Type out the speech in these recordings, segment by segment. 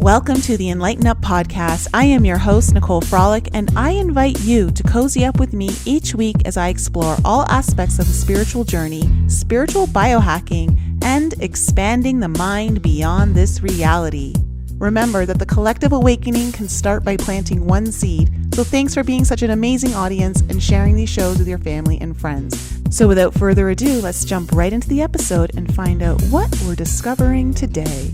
Welcome to the Enlighten Up podcast. I am your host, Nicole Frolick, and I invite you to cozy up with me each week as I explore all aspects of the spiritual journey, spiritual biohacking, and expanding the mind beyond this reality. Remember that the collective awakening can start by planting one seed. So thanks for being such an amazing audience and sharing these shows with your family and friends. So without further ado, let's jump right into the episode and find out what we're discovering today.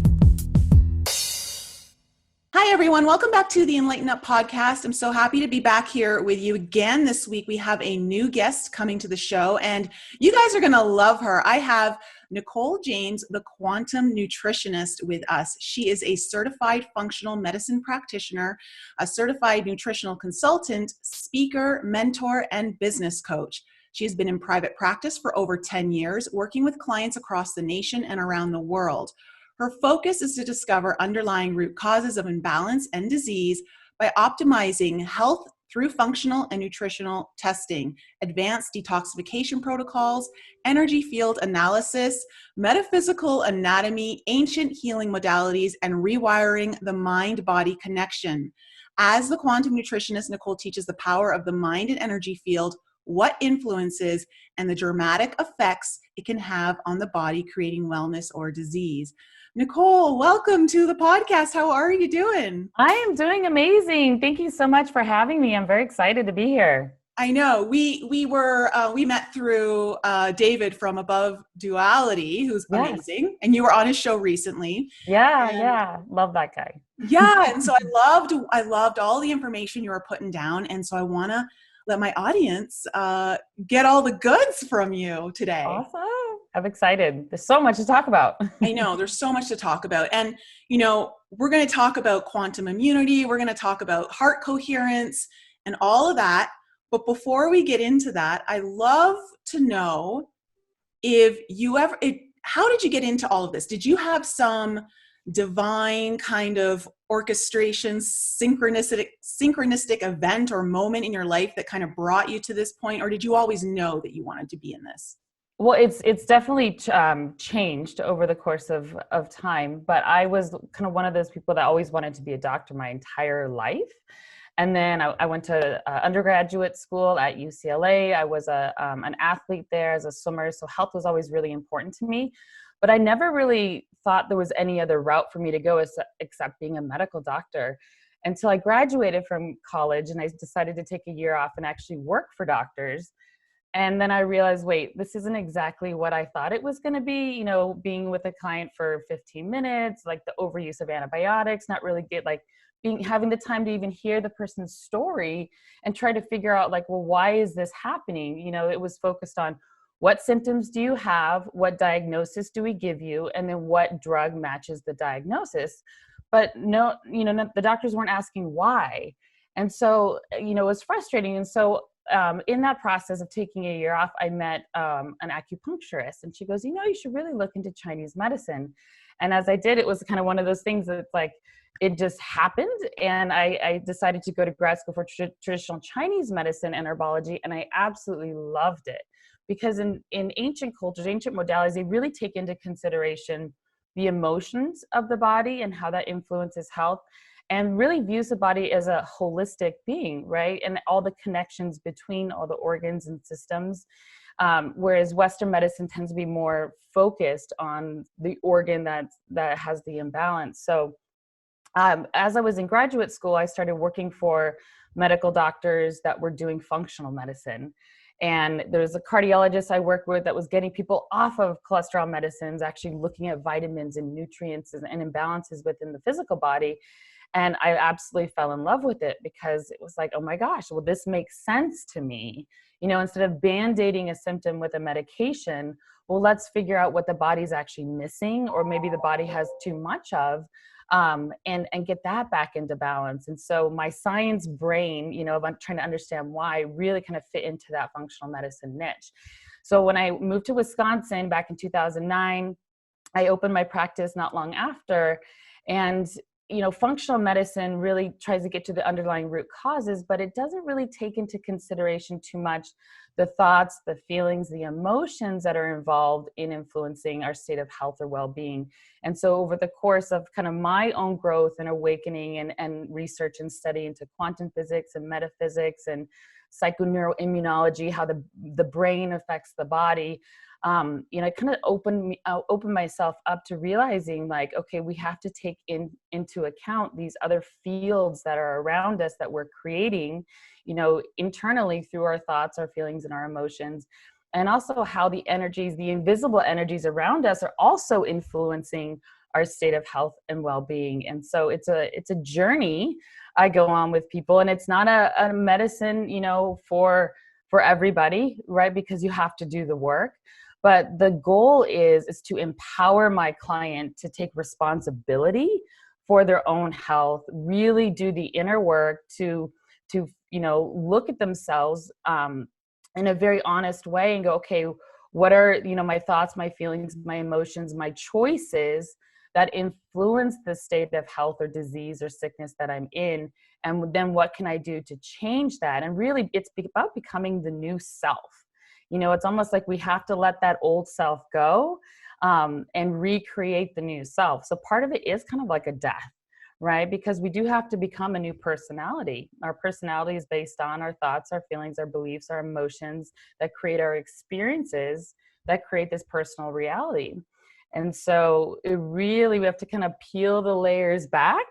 Hi, everyone. Welcome back to the Enlighten Up podcast. I'm so happy to be back here with you again this week. We have a new guest coming to the show, and you guys are going to love her. I have Nicole James, the Quantum Nutritionist, with us. She is a certified functional medicine practitioner, a certified nutritional consultant, speaker, mentor, and business coach. She has been in private practice for over 10 years, working with clients across the nation and around the world. Her focus is to discover underlying root causes of imbalance and disease by optimizing health through functional and nutritional testing, advanced detoxification protocols, energy field analysis, metaphysical anatomy, ancient healing modalities, and rewiring the mind-body connection. As the Quantum Nutritionist, Nicole teaches the power of the mind and energy field, what influences, and the dramatic effects it can have on the body, creating wellness or disease. Nicole, welcome to the podcast. How are you doing? I am doing amazing. Thank you so much for having me. I'm very excited to be here. I know we met through David from Above Duality, who's amazing, and you were on his show recently. Yeah, love that guy. Yeah, and so I loved all the information you were putting down, and so I want to let my audience get all the goods from you today. Awesome. I'm excited. There's so much to talk about. I know there's so much to talk about. And, we're going to talk about quantum immunity. We're going to talk about heart coherence and all of that. But before we get into that, I love to know how did you get into all of this? Did you have some divine kind of orchestration, synchronistic event or moment in your life that kind of brought you to this point? Or did you always know that you wanted to be in this? Well, it's definitely changed over the course of time, but I was kind of one of those people that always wanted to be a doctor my entire life. And then I went to undergraduate school at UCLA. I was an athlete there as a swimmer, so health was always really important to me. But I never really thought there was any other route for me to go except being a medical doctor until I graduated from college and I decided to take a year off and actually work for doctors. And then I realized, wait, this isn't exactly what I thought it was going to be, being with a client for 15 minutes, like the overuse of antibiotics, not really having the time to even hear the person's story and try to figure out why is this happening? It was focused on what symptoms do you have? What diagnosis do we give you? And then what drug matches the diagnosis? But no, the doctors weren't asking why. And so, it was frustrating. And so in that process of taking a year off, I met an acupuncturist, and she goes, you should really look into Chinese medicine. And as I did, it was kind of one of those things that it just happened. And I decided to go to grad school for traditional Chinese medicine and herbology. And I absolutely loved it because in ancient cultures, ancient modalities, they really take into consideration the emotions of the body and how that influences health, and really views the body as a holistic being, right? And all the connections between all the organs and systems. Whereas Western medicine tends to be more focused on the organ that has the imbalance. So as I was in graduate school, I started working for medical doctors that were doing functional medicine. And there was a cardiologist I worked with that was getting people off of cholesterol medicines, actually looking at vitamins and nutrients and imbalances within the physical body. And I absolutely fell in love with it because it was like, oh my gosh, well, this makes sense to me. Instead of band-aiding a symptom with a medication, well, let's figure out what the body's actually missing, or maybe the body has too much of, and get that back into balance. And so my science brain, I'm trying to understand why, really kind of fit into that functional medicine niche. So when I moved to Wisconsin back in 2009, I opened my practice not long after. And functional medicine really tries to get to the underlying root causes, but it doesn't really take into consideration too much the thoughts, the feelings, the emotions that are involved in influencing our state of health or well-being. And so over the course of kind of my own growth and awakening and research and study into quantum physics and metaphysics and psychoneuroimmunology, how the brain affects the body, I kind of opened myself up to realizing, like, okay, we have to take into account these other fields that are around us that we're creating, internally through our thoughts, our feelings, and our emotions, and also how the invisible energies around us are also influencing our state of health and well-being. And so it's a journey I go on with people, and it's not a medicine, for everybody, right? Because you have to do the work. But the goal is to empower my client to take responsibility for their own health, really do the inner work to look at themselves in a very honest way and go, okay, what are, my thoughts, my feelings, my emotions, my choices that influence the state of health or disease or sickness that I'm in? And then what can I do to change that? And really, it's about becoming the new self. It's almost like we have to let that old self go and recreate the new self. So part of it is kind of like a death, right? Because we do have to become a new personality. Our personality is based on our thoughts, our feelings, our beliefs, our emotions that create our experiences that create this personal reality. And so we have to kind of peel the layers back,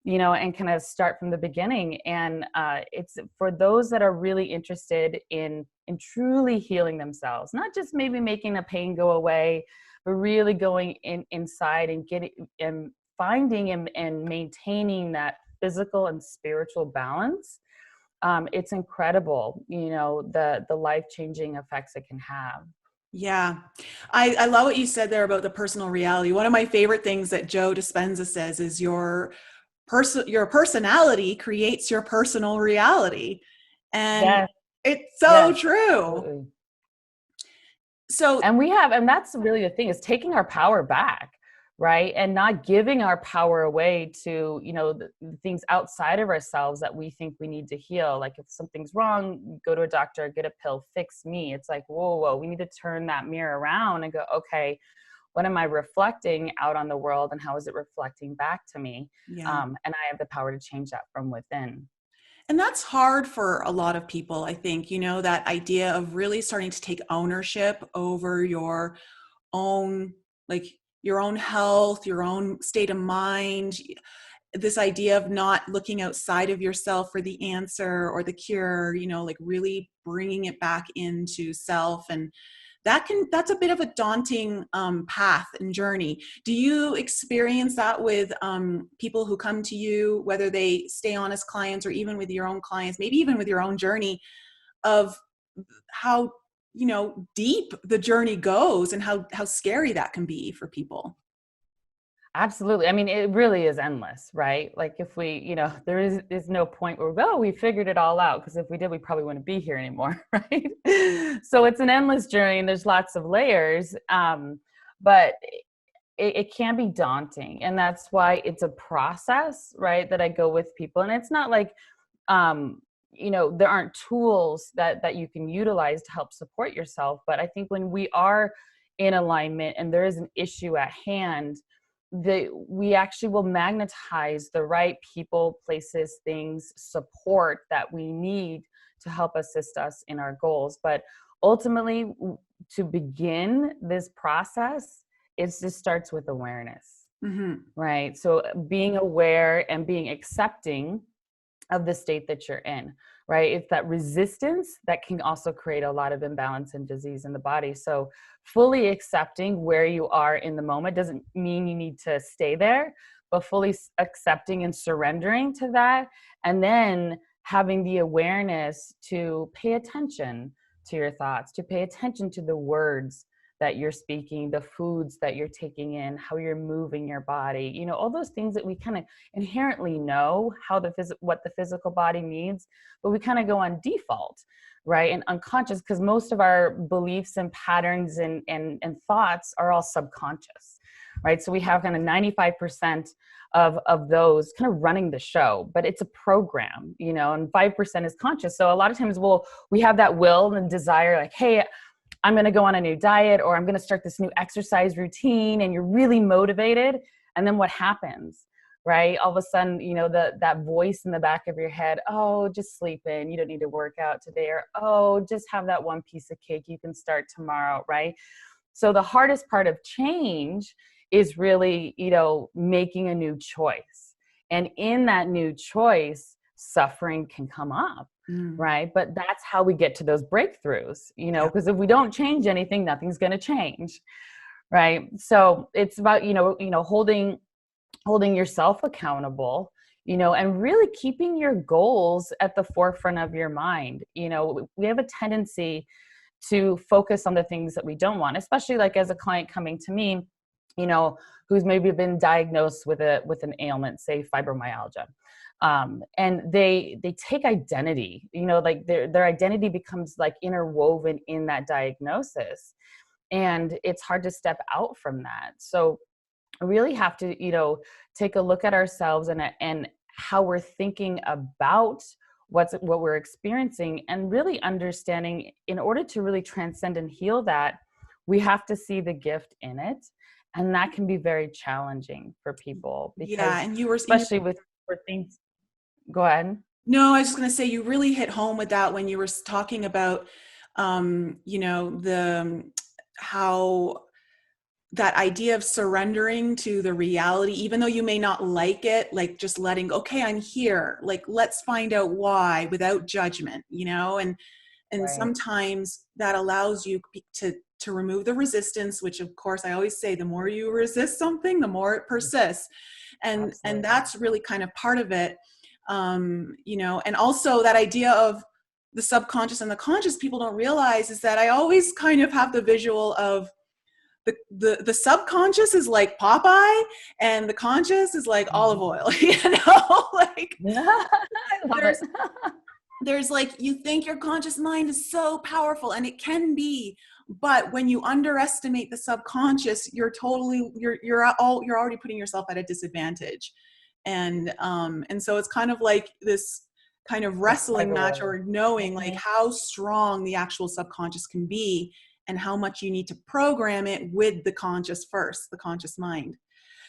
and kind of start from the beginning. And it's for those that are really interested in truly healing themselves, not just maybe making the pain go away, but really going inside and getting and finding and maintaining that physical and spiritual balance. It's incredible, the life-changing effects it can have. Yeah. I love what you said there about the personal reality. One of my favorite things that Joe Dispenza says is your personality creates your personal reality. And Yes. it's so Yes, true. absolutely. So, And that's really the thing, is taking our power back, right? And not giving our power away to, the things outside of ourselves that we think we need to heal. Like if something's wrong, go to a doctor, get a pill, fix me. It's like, whoa, we need to turn that mirror around and go, okay, what am I reflecting out on the world, and how is it reflecting back to me? yeah. And I have the power to change that from within. And that's hard for a lot of people, I think, that idea of really starting to take ownership over your own, like your own health, your own state of mind, this idea of not looking outside of yourself for the answer or the cure, like really bringing it back into self. And that's a bit of a daunting path and journey. Do you experience that with people who come to you, whether they stay on as clients or even with your own clients, maybe even with your own journey, of how deep the journey goes and how scary that can be for people? Absolutely. I mean, it really is endless, right? Like if we, there is no point where, we figured it all out, because if we did, we probably wouldn't be here anymore, right? So it's an endless journey and there's lots of layers, but it can be daunting. And that's why it's a process, right, that I go with people. And it's not like, there aren't tools that you can utilize to help support yourself. But I think when we are in alignment and there is an issue at hand, we actually will magnetize the right people, places, things, support that we need to help assist us in our goals. But ultimately, to begin this process, it just starts with awareness, right? So being aware and being accepting of the state that you're in, right? It's that resistance that can also create a lot of imbalance and disease in the body. So fully accepting where you are in the moment doesn't mean you need to stay there, but fully accepting and surrendering to that. And then having the awareness to pay attention to your thoughts, to pay attention to the words that you're speaking, the foods that you're taking in, how you're moving your body, all those things that we kind of inherently know what the physical body needs, but we kind of go on default, right? And unconscious, because most of our beliefs and patterns and thoughts are all subconscious, right? So we have kind of 95% of those kind of running the show, but it's a program, you know, and 5% is conscious. So a lot of times we have that will and desire, like, hey, I'm going to go on a new diet, or I'm going to start this new exercise routine, and you're really motivated. And then what happens, right? All of a sudden, you know, that voice in the back of your head, oh, just sleep in, you don't need to work out today, or, oh, just have that one piece of cake, you can start tomorrow, right? So the hardest part of change is really, you know, making a new choice. And in that new choice, suffering can come up. Right. But that's how we get to those breakthroughs, you know, because if we don't change anything, nothing's going to change. Right. So it's about, holding yourself accountable, you know, and really keeping your goals at the forefront of your mind. You know, we have a tendency to focus on the things that we don't want, especially like as a client coming to me, you know, who's maybe been diagnosed with an ailment, say fibromyalgia. And they take identity, you know, like their identity becomes like interwoven in that diagnosis, and it's hard to step out from that. So I really have to, you know, take a look at ourselves and how we're thinking about what we're experiencing, and really understanding, in order to really transcend and heal that, we have to see the gift in it. And that can be very challenging for people, because and you were especially for things. Go ahead. No, I was just going to say, you really hit home with that when you were talking about, how that idea of surrendering to the reality, even though you may not like it, like just letting, okay, I'm here, like, let's find out why without judgment, you know, and Right. sometimes that allows you to remove the resistance, which of course I always say, the more you resist something, the more it persists. And that's really kind of part of it. And also that idea of the subconscious and the conscious, people don't realize, is that I always kind of have the visual of the subconscious is like Popeye, and the conscious is like olive oil, you know, like I love it. There's like, you think your conscious mind is so powerful, and it can be, but when you underestimate the subconscious, you're already putting yourself at a disadvantage. And so it's kind of like this kind of wrestling match, or knowing like how strong the actual subconscious can be, and how much you need to program it with the conscious first, the conscious mind.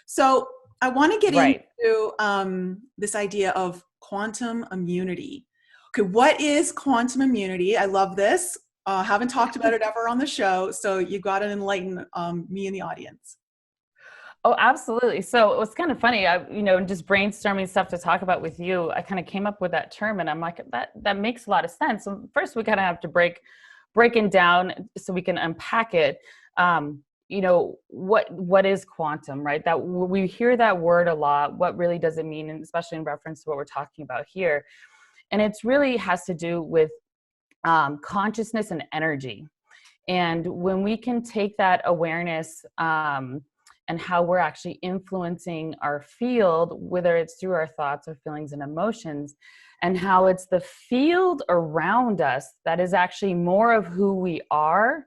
So I want to get into this idea of quantum immunity. Okay, what is quantum immunity? I love this. Haven't talked about it ever on the show, so you got to enlighten me and the audience. Oh, absolutely. So it was kind of funny, just brainstorming stuff to talk about with you, I kind of came up with that term, and I'm like, that makes a lot of sense. So first we kind of have to break it down so we can unpack it. What is quantum, right? That we hear that word a lot. What really does it mean? And especially in reference to what we're talking about here. And it's really has to do with consciousness and energy. And when we can take that awareness and how we're actually influencing our field, whether it's through our thoughts or feelings and emotions, and how it's the field around us that is actually more of who we are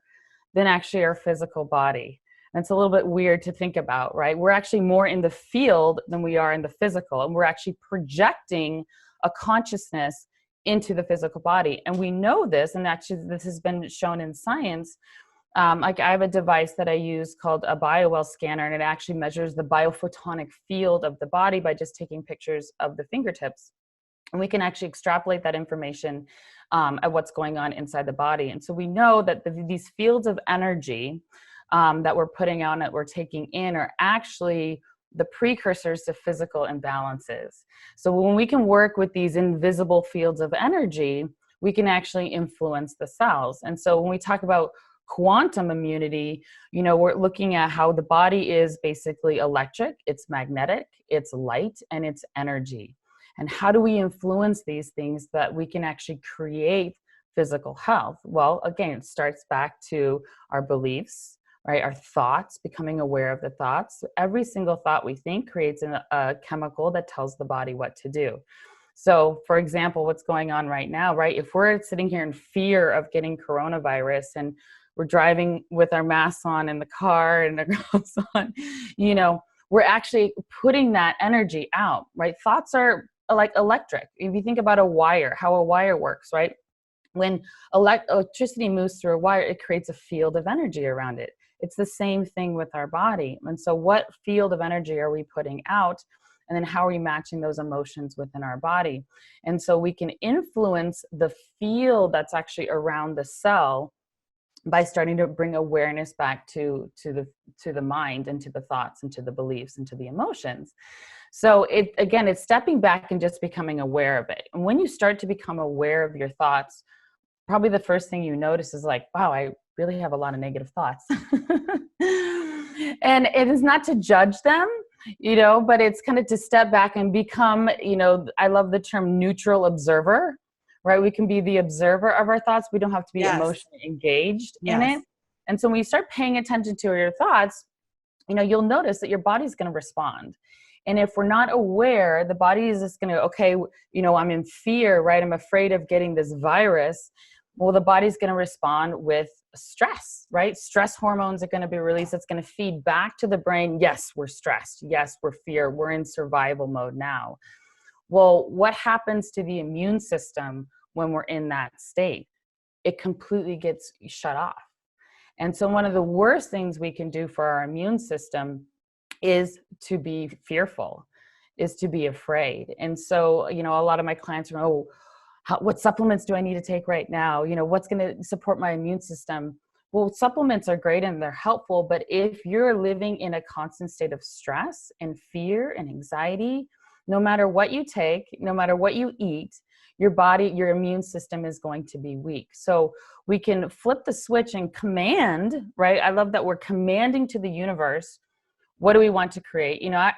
than actually our physical body. And it's a little bit weird to think about, right? We're actually more in the field than we are in the physical, and we're actually projecting a consciousness into the physical body. And we know this, and actually this has been shown in science. Like I have a device that I use called a BioWell scanner, and it actually measures the biophotonic field of the body by just taking pictures of the fingertips. And we can actually extrapolate that information at what's going on inside the body. And so we know that these fields of energy that we're putting out, that we're taking in, are actually the precursors to physical imbalances. So when we can work with these invisible fields of energy, we can actually influence the cells. And so when we talk about quantum immunity, we're looking at how the body is basically electric, it's magnetic, it's light, and it's energy. And how do we influence these things that we can actually create physical health? Well, again, it starts back to our beliefs, right? Our thoughts, becoming aware of the thoughts. Every single thought we think creates a chemical that tells the body what to do. So, for example, what's going on right now, right? If we're sitting here in fear of getting coronavirus, and we're driving with our masks on in the car and our gloves on, you know, we're actually putting that energy out, right? Thoughts are like electric. If you think about a wire, how a wire works, right? When electricity moves through a wire, it creates a field of energy around it. It's the same thing with our body. And so what field of energy are we putting out? And then how are we matching those emotions within our body? And so we can influence the field that's actually around the cell by starting to bring awareness back to the mind and to the thoughts and to the beliefs and to the emotions. So it's stepping back and just becoming aware of it. And when you start to become aware of your thoughts, probably the first thing you notice is like, wow, I really have a lot of negative thoughts. And it is not to judge them, you know, but it's kind of to step back and become, you know, I love the term neutral observer, right? We can be the observer of our thoughts. We don't have to be emotionally engaged in it. And so when you start paying attention to your thoughts, you know, you'll notice that your body's going to respond. And if we're not aware, the body is just going to, okay, you know, I'm in fear, right? I'm afraid of getting this virus. Well, the body's going to respond with stress, right? Stress hormones are going to be released. It's going to feed back to the brain. Yes, we're stressed. Yes, we're fear. We're in survival mode now. Well, what happens to the immune system when we're in that state? It completely gets shut off. And so one of the worst things we can do for our immune system is to be fearful, is to be afraid. And so, you know, a lot of my clients are, what supplements do I need to take right now? You know, what's going to support my immune system? Well, supplements are great and they're helpful, but if you're living in a constant state of stress and fear and anxiety, no matter what you take, no matter what you eat, your body, your immune system is going to be weak. So we can flip the switch and command, right? I love that we're commanding to the universe. What do we want to create? You know,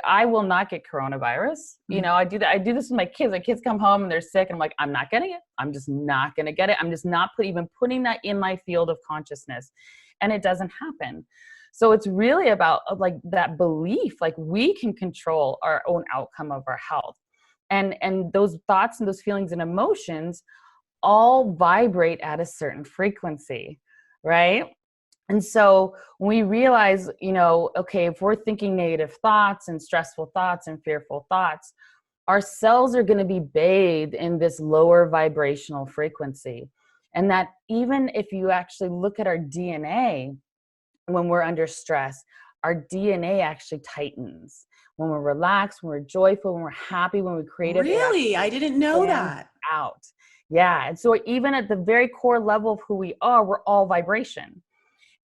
I will not get coronavirus. You know, I do that. I do this with my kids. My kids come home and they're sick and I'm like, I'm not getting it. I'm just not going to get it. I'm just not even putting that in my field of consciousness. And it doesn't happen. So it's really about like that belief, like we can control our own outcome of our health. And those thoughts and those feelings and emotions all vibrate at a certain frequency, right? And so when we realize, you know, okay, if we're thinking negative thoughts and stressful thoughts and fearful thoughts, our cells are going to be bathed in this lower vibrational frequency. And that even if you actually look at our DNA, when we're under stress, our DNA actually tightens. When we're relaxed, when we're joyful, when we're happy, when we're creative. Really? I didn't know that. Out. Yeah. And so even at the very core level of who we are, we're all vibration.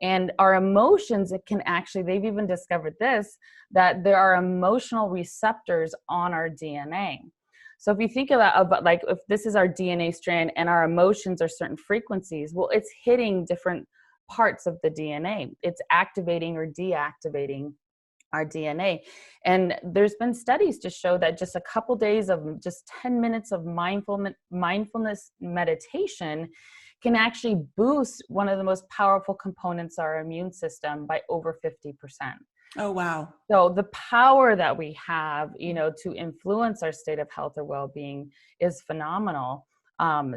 And our emotions, it can actually, they've even discovered this, that there are emotional receptors on our DNA. So if you think of that, about like if this is our DNA strand and our emotions are certain frequencies, well, it's hitting different parts of the DNA. It's activating or deactivating our DNA. And there's been studies to show that just a couple days of just 10 minutes of mindfulness meditation can actually boost one of the most powerful components of our immune system by over 50%. Oh, wow. So the power that we have, you know, to influence our state of health or well-being is phenomenal.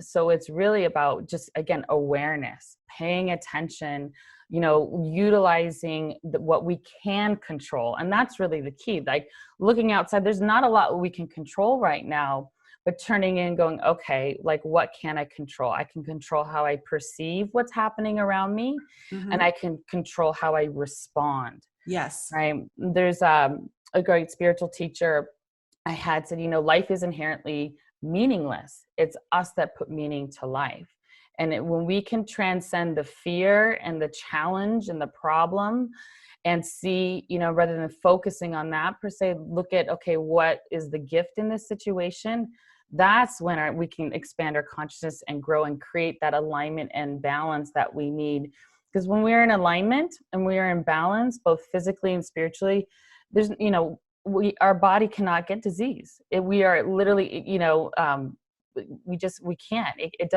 So it's really about just, again, awareness, paying attention, you know, utilizing what we can control. And that's really the key. Like looking outside, there's not a lot we can control right now, but turning in going, okay, like what can I control? I can control how I perceive what's happening around me, and I can control how I respond. Yes. Right. There's a great spiritual teacher I had said, you know, life is inherently meaningless. It's us that put meaning to life. And when we can transcend the fear and the challenge and the problem and see, you know, rather than focusing on that per se, look at, okay, what is the gift in this situation? That's when we can expand our consciousness and grow and create that alignment and balance that we need. Because when we're in alignment and we are in balance, both physically and spiritually, there's, you know, our body cannot get disease. We are literally, you know, we can't. It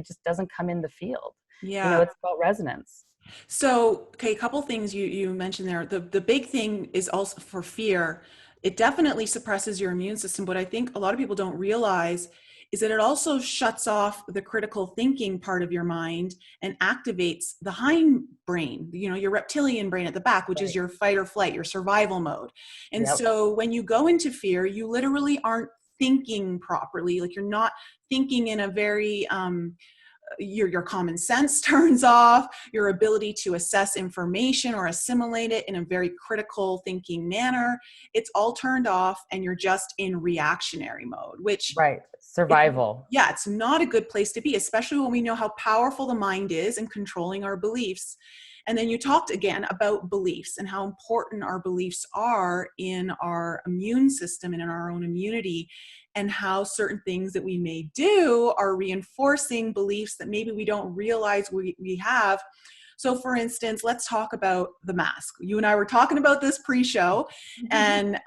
just doesn't come in the field. Yeah. You know, it's about resonance. So, okay, a couple things you mentioned there. The big thing is also for fear. It definitely suppresses your immune system. What I think a lot of people don't realize is that it also shuts off the critical thinking part of your mind and activates the hind brain, your reptilian brain at the back, which is Right. your fight or flight, your survival mode. And Yep. so when you go into fear, you literally aren't thinking properly. Like, you're not thinking in a very, your common sense turns off, your ability to assess information or assimilate it in a very critical thinking manner, it's all turned off, and you're just in reactionary mode, which, Right. Survival. it's not a good place to be, especially when we know how powerful the mind is in controlling our beliefs. And then you talked again about beliefs and how important our beliefs are in our immune system and in our own immunity, and how certain things that we may do are reinforcing beliefs that maybe we don't realize we have. So for instance, let's talk about the mask. You and I were talking about this pre-show, and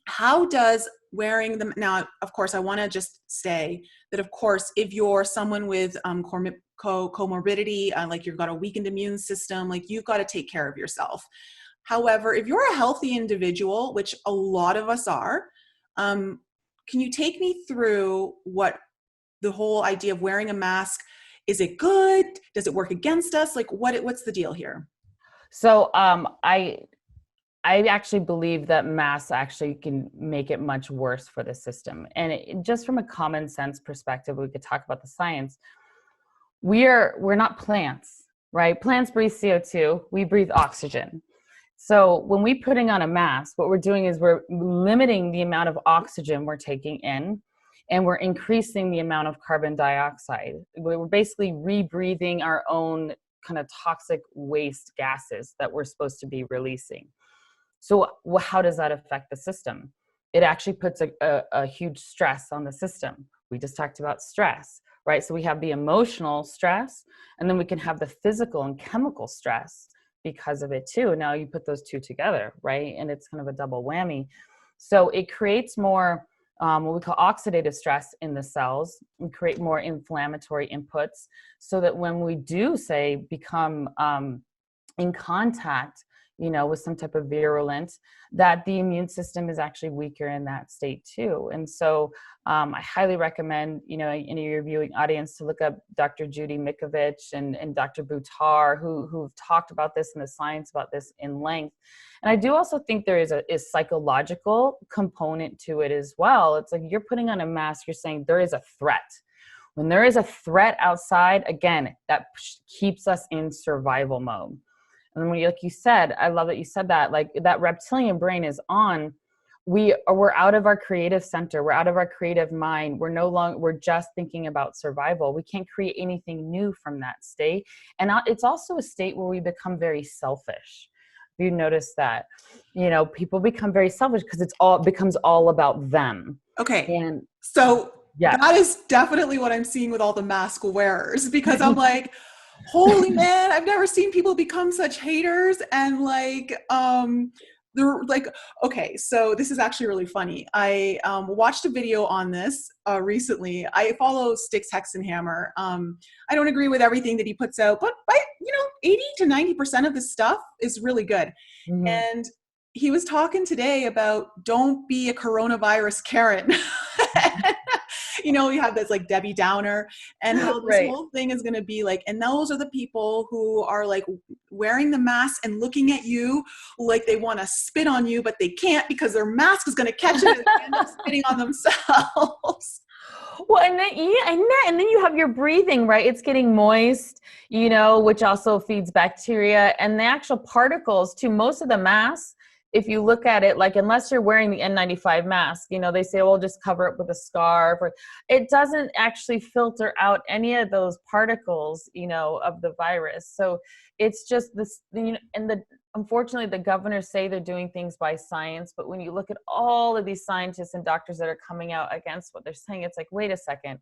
how does wearing them, now, of course, I want to just say that, of course, if you're someone with comorbidity, like you've got a weakened immune system, like you've got to take care of yourself. However, if you're a healthy individual, which a lot of us are, can you take me through what the whole idea of wearing a mask, is it good? Does it work against us? Like what's the deal here? So I actually believe that masks actually can make it much worse for the system. And just from a common sense perspective, we could talk about the science. We're not plants, right? Plants breathe CO2, we breathe oxygen. So when we're putting on a mask, what we're doing is we're limiting the amount of oxygen we're taking in, and we're increasing the amount of carbon dioxide. We're basically rebreathing our own kind of toxic waste gases that we're supposed to be releasing. So how does that affect the system? It actually puts a huge stress on the system. We just talked about stress, right? So we have the emotional stress, and then we can have the physical and chemical stress because of it too. Now you put those two together, right? And it's kind of a double whammy. So it creates more what we call oxidative stress in the cells, and create more inflammatory inputs, so that when we do, say, become in contact, with some type of virulent, that the immune system is actually weaker in that state too. And so I highly recommend, any of your viewing audience to look up Dr. Judy Mikovich and Dr. Buttar, who've talked about this and the science about this in length. And I do also think there is a psychological component to it as well. It's like you're putting on a mask, you're saying there is a threat. When there is a threat outside, again, that keeps us in survival mode. And when like you said, I love that you said that, like that reptilian brain is on, we're out of our creative center. We're out of our creative mind. We're just thinking about survival. We can't create anything new from that state. And it's also a state where we become very selfish. You notice that, people become very selfish because it becomes all about them. Okay. And so yeah, that is definitely what I'm seeing with all the mask wearers, because I'm like, holy man, I've never seen people become such haters. And they're like, okay, so this is actually really funny. I watched a video on this recently. I follow Styx Hexenhammer. I don't agree with everything that he puts out, but 80 to 90% of his stuff is really good. Mm-hmm. And he was talking today about don't be a coronavirus Karen. We have this like Debbie Downer, and how this right. whole thing is going to be like, and those are the people who are like wearing the mask and looking at you like they want to spit on you, but they can't because their mask is going to catch it and they end up spitting on themselves. Well, and then you have your breathing, right? It's getting moist, which also feeds bacteria and the actual particles too. Most of the masks, if you look at it, like unless you're wearing the N95 mask, they say, well, just cover it with a scarf, or it doesn't actually filter out any of those particles, of the virus. So it's just this, unfortunately, the governors say they're doing things by science, but when you look at all of these scientists and doctors that are coming out against what they're saying, it's like, wait a second,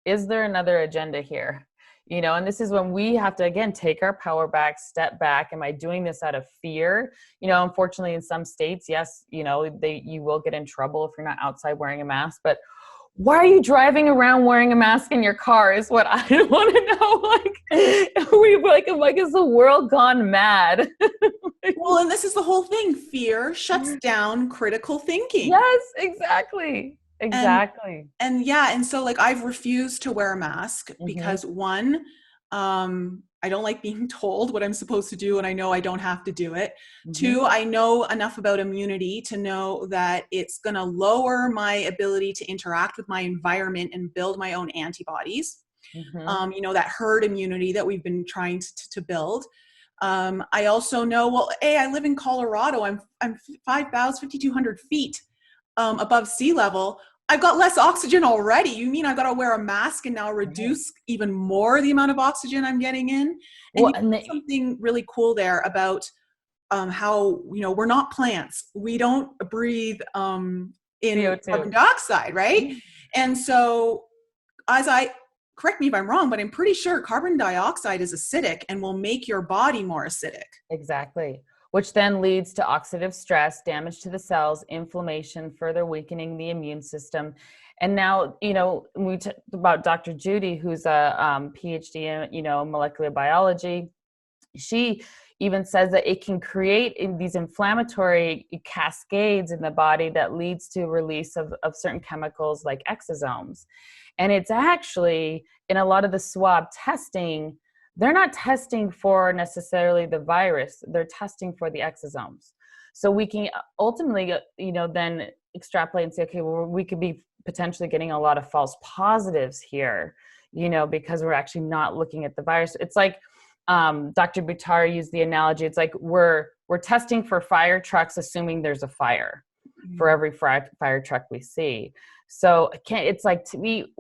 is there another agenda here? And this is when we have to, again, take our power back, step back. Am I doing this out of fear? Unfortunately, in some states, yes, you will get in trouble if you're not outside wearing a mask. But why are you driving around wearing a mask in your car is what I want to know. Like, is the world gone mad? Well, and this is the whole thing. Fear shuts down critical thinking. Yes, exactly. And Exactly. and so like I've refused to wear a mask Mm-hmm. because one, I don't like being told what I'm supposed to do, and I know I don't have to do it. Mm-hmm. Two, I know enough about immunity to know that it's going to lower my ability to interact with my environment and build my own antibodies. Mm-hmm. That herd immunity that we've been trying to build. I also know, well, hey, I live in Colorado. I'm 5,200 feet above sea level. I've got less oxygen already. You mean I've got to wear a mask and now Right. reduce even more the amount of oxygen I'm getting in? And Well, you said something really cool there about how, we're not plants. We don't breathe in carbon CO2. dioxide, right? And so as I, correct me if I'm wrong, but I'm pretty sure carbon dioxide is acidic and will make your body more acidic. Exactly. Which then leads to oxidative stress, damage to the cells, inflammation, further weakening the immune system. And now, we talked about Dr. Judy, who's a PhD in, molecular biology. She even says that it can create these inflammatory cascades in the body that leads to release of certain chemicals like exosomes. And it's actually in a lot of the swab testing, they're not testing for necessarily the virus, they're testing for the exosomes. So we can ultimately, then extrapolate and say, okay, well, we could be potentially getting a lot of false positives here, because we're actually not looking at the virus. It's like, Dr. Buttar used the analogy. It's like we're testing for fire trucks, assuming there's a fire for every fire truck we see. So it's like, to me,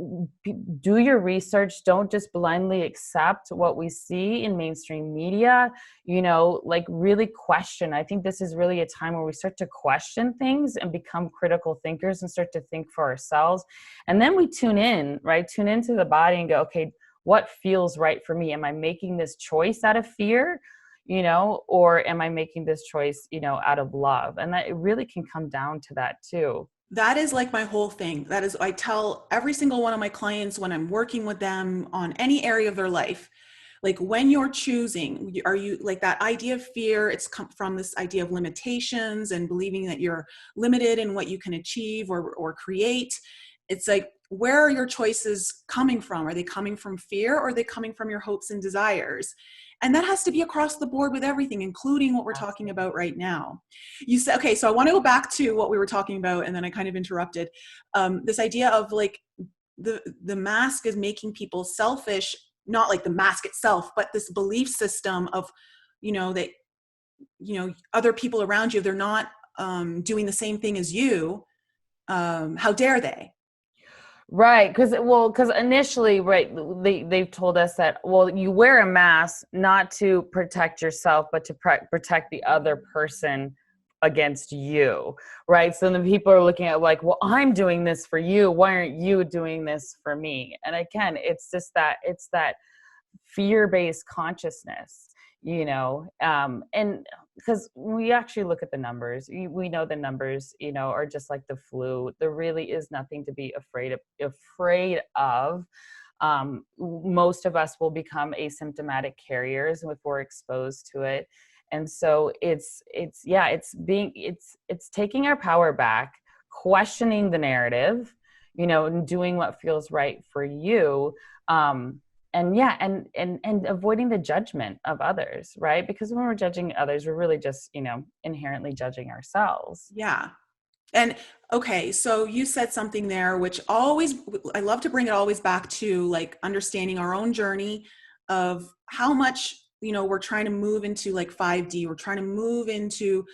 do your research. Don't just blindly accept what we see in mainstream media. Like really question. I think this is really a time where we start to question things and become critical thinkers and start to think for ourselves. And then we tune in, right? Tune into the body and go, okay, what feels right for me? Am I making this choice out of fear, or am I making this choice, out of love? And that it really can come down to that too. That is like my whole thing. That is, I tell every single one of my clients when I'm working with them on any area of their life, like when you're choosing, are you like that idea of fear? It's come from this idea of limitations and believing that you're limited in what you can achieve or create. It's like, where are your choices coming from? Are they coming from fear, or are they coming from your hopes and desires? And that has to be across the board with everything, including what we're talking Absolutely. about right now. You said, okay, so I want to go back to what we were talking about, and then I kind of interrupted. This idea of like the mask is making people selfish, not like the mask itself, but this belief system of, that, other people around you, they're not doing the same thing as you. How dare they? Right. Because initially, right, they've told us that, well, you wear a mask not to protect yourself, but to protect the other person against you. Right. So then people are looking at like, well, I'm doing this for you. Why aren't you doing this for me? And again, it's that fear-based consciousness, and because we actually look at the numbers, we know the numbers, are just like the flu. There really is nothing to be afraid of. Most of us will become asymptomatic carriers if we're exposed to it. And so it's taking our power back, questioning the narrative, and doing what feels right for you. And avoiding the judgment of others, right? Because when we're judging others, we're really just, inherently judging ourselves. Yeah. And okay, so you said something there, which always, I love to bring it always back to like understanding our own journey of how much, we're trying to move into like 5D. We're trying to move into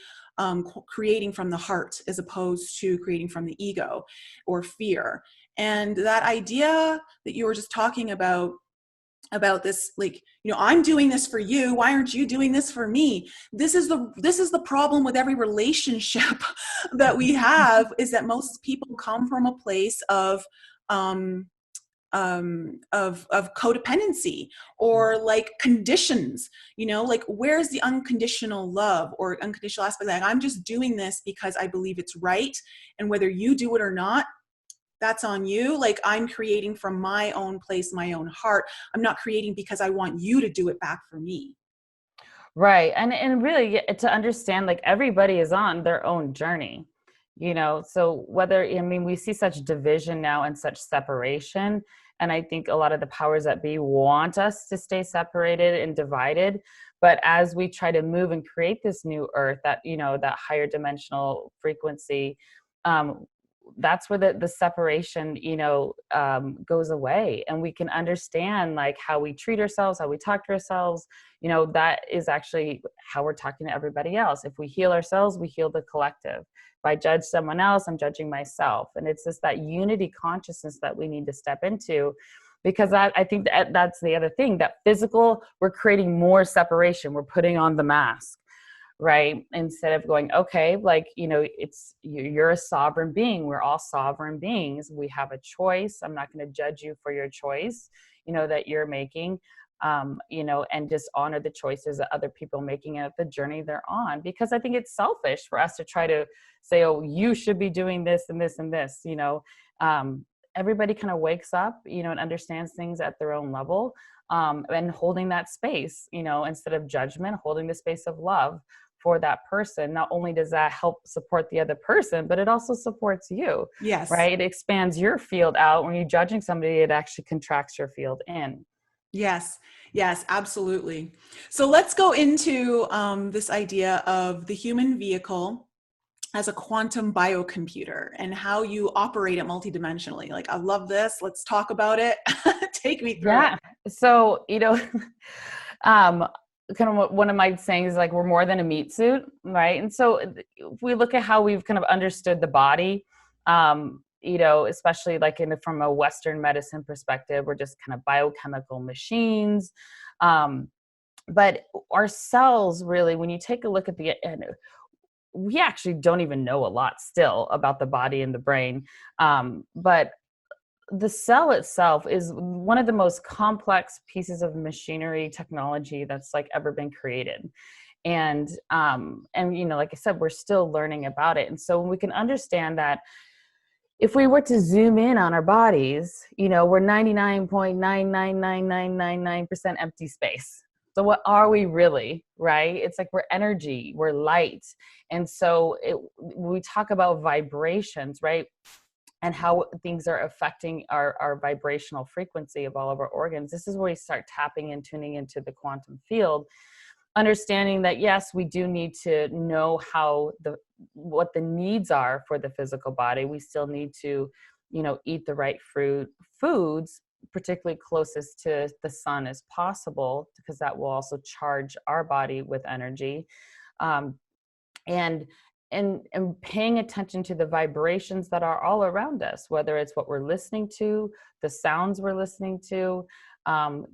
creating from the heart as opposed to creating from the ego or fear. And that idea that you were just talking about this, like, I'm doing this for you, why aren't you doing this for me? This is the problem with every relationship that we have, is that most people come from a place of codependency or like conditions, like where's the unconditional love or unconditional aspect, like I'm just doing this because I believe it's right, and whether you do it or not, that's on you. Like I'm creating from my own place, my own heart. I'm not creating because I want you to do it back for me. Right. And really to understand, like, everybody is on their own journey, So we see such division now and such separation. And I think a lot of the powers that be want us to stay separated and divided. But as we try to move and create this new earth, that, that higher dimensional frequency, that's where the separation, goes away, and we can understand like how we treat ourselves, how we talk to ourselves, that is actually how we're talking to everybody else. If we heal ourselves, we heal the collective. If I judge someone else, I'm judging myself. And it's just that unity consciousness that we need to step into, because I think that's the other thing, that physical, we're creating more separation. We're putting on the mask, right? Instead of going, okay, like, you're a sovereign being. We're all sovereign beings. We have a choice. I'm not going to judge you for your choice, that you're making, and just honor the choices that other people are making at the journey they're on. Because I think it's selfish for us to try to say, oh, you should be doing this and this and this, everybody kind of wakes up, and understands things at their own level, and holding that space, instead of judgment, holding the space of love for that person. Not only does that help support the other person, but it also supports you. Yes. Right? It expands your field out. When you're judging somebody, it actually contracts your field in. Yes. Yes, absolutely. So let's go into this idea of the human vehicle as a quantum biocomputer and how you operate it multidimensionally. Like, I love this. Let's talk about it. Take me through it. So, kind of one of my sayings is like, we're more than a meat suit, right? And so if we look at how we've kind of understood the body, especially like from a Western medicine perspective, we're just kind of biochemical machines. But our cells, really, when you take a look at we actually don't even know a lot still about the body and the brain. But the cell itself is one of the most complex pieces of machinery technology that's like ever been created. And like I said, we're still learning about it. And so we can understand that if we were to zoom in on our bodies, we're 99.99999% empty space. So what are we really, right? It's like we're energy, we're light. And so we talk about vibrations, right? And how things are affecting our vibrational frequency of all of our organs. This is where we start tapping and tuning into the quantum field, understanding that, yes, we do need to know what the needs are for the physical body. We still need to, eat the right foods, particularly closest to the sun as possible, because that will also charge our body with energy. And paying attention to the vibrations that are all around us, whether it's what we're listening to, the sounds we're listening to,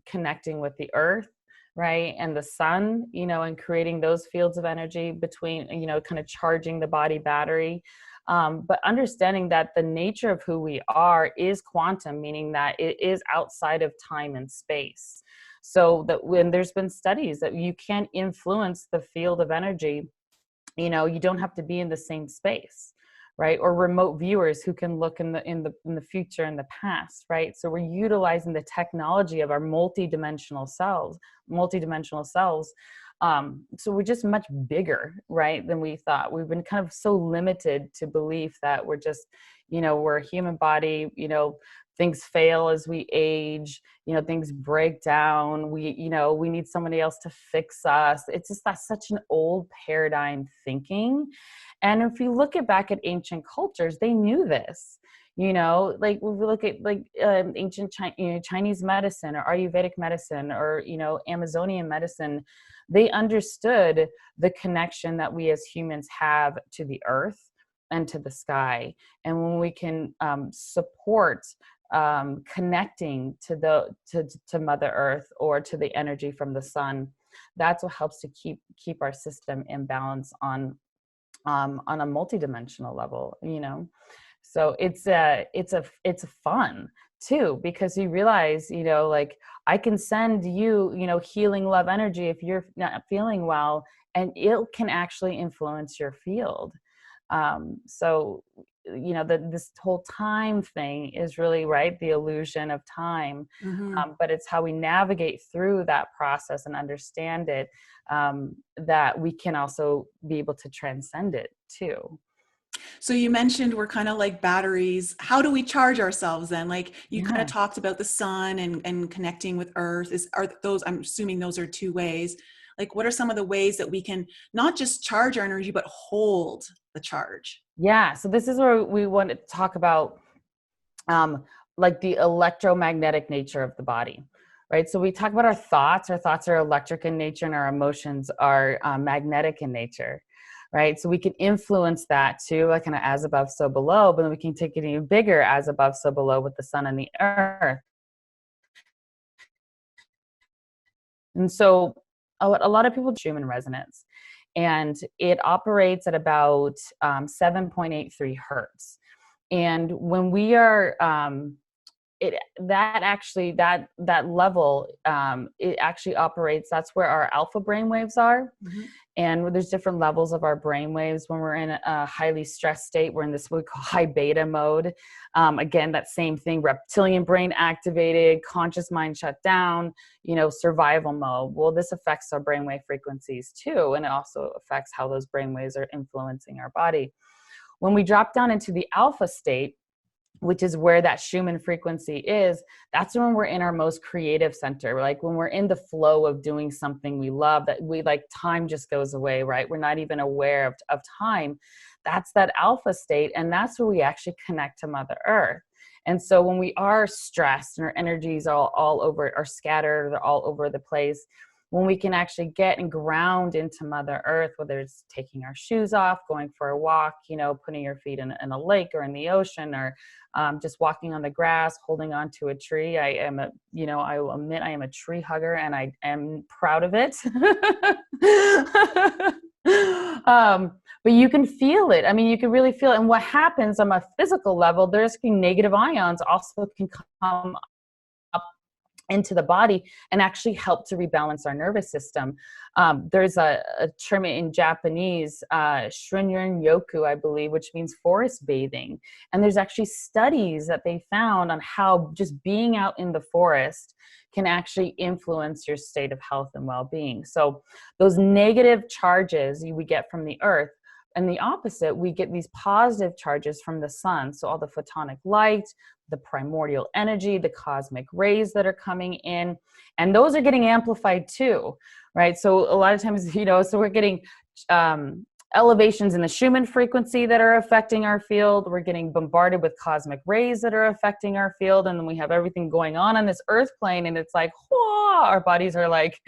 connecting with the earth, right? And the sun, and creating those fields of energy between, kind of charging the body battery. But understanding that the nature of who we are is quantum, meaning that it is outside of time and space. So that when there's been studies that you can influence the field of energy, you don't have to be in the same space, right? Or remote viewers who can look in the future and the past, right? So we're utilizing the technology of our multidimensional cells. So we're just much bigger, right, than we thought. We've been kind of so limited to belief that we're just, we're a human body, things fail as we age, things break down. We need somebody else to fix us. It's just that's such an old paradigm thinking. And if you look back at ancient cultures, they knew this. Like if we look at ancient Chinese medicine or Ayurvedic medicine or, Amazonian medicine, they understood the connection that we as humans have to the earth and to the sky. And when we can support connecting to Mother Earth or to the energy from the sun, that's what helps to keep our system in balance on a multidimensional level. So it's fun too, because you realize, like I can send you, healing love energy if you're not feeling well, and it can actually influence your field. So this whole time thing is really, right, the illusion of time. Mm-hmm. But it's how we navigate through that process and understand it, that we can also be able to transcend it too. So you mentioned we're kind of like batteries. How do we charge ourselves then? Like you kind of Yeah. talked about the sun and connecting with earth. Are those, I'm assuming those are two ways. Like what are some of the ways that we can not just charge our energy, but hold the charge? Yeah. So this is where we want to talk about um, like the electromagnetic nature of the body, right? So we talk about our thoughts. Our thoughts are electric in nature, and our emotions are magnetic in nature, right? So we can influence that too, like kind of as above, so below. But then we can take it even bigger, as above, so below, with the sun and the earth. And so a lot of people human resonance, and it operates at about 7.83 hertz. And when we are it that actually that level, it actually operates, that's where our alpha brain waves are. Mm-hmm. And there's different levels of our brain waves. When we're in a highly stressed state, we're in this what we call high beta mode. Again, that same thing, reptilian brain activated, conscious mind shut down, survival mode. Well, this affects our brainwave frequencies too, and it also affects how those brainwaves are influencing our body. When we drop down into the alpha state, which is where that Schumann frequency is, that's when we're in our most creative center. Like when we're in the flow of doing something we love, that we like, time just goes away, right? We're not even aware of time. That's that alpha state. And that's where we actually connect to Mother Earth. And so when we are stressed and our energies are all over, are scattered, they're all over the place, when we can actually get and ground into Mother Earth, whether it's taking our shoes off, going for a walk, putting your feet in a lake or in the ocean, or just walking on the grass, holding on to a tree. I will admit I am a tree hugger, and I am proud of it. But you can feel it. I mean, you can really feel it. And what happens on a physical level, there's negative ions also can come up into the body and actually help to rebalance our nervous system. There's a term in Japanese, Shinrin Yoku, I believe, which means forest bathing. And there's actually studies that they found on how just being out in the forest can actually influence your state of health and well-being. So those negative charges we get from the earth, and the opposite, we get these positive charges from the sun. So all the photonic light, the primordial energy, the cosmic rays that are coming in, and those are getting amplified too, right? So a lot of times, so we're getting elevations in the Schumann frequency that are affecting our field. We're getting bombarded with cosmic rays that are affecting our field. And then we have everything going on this earth plane. And it's like, whoa, our bodies are like,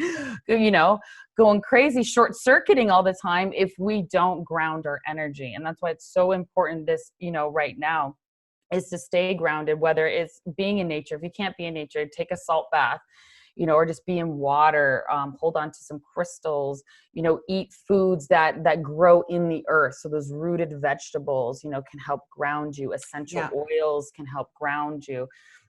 going crazy, short circuiting all the time if we don't ground our energy. And that's why it's so important right now is to stay grounded, whether it's being in nature. If you can't be in nature, take a salt bath, or just be in water, hold on to some crystals, eat foods that grow in the earth. So those rooted vegetables, can help ground you. Essential oils can help ground you.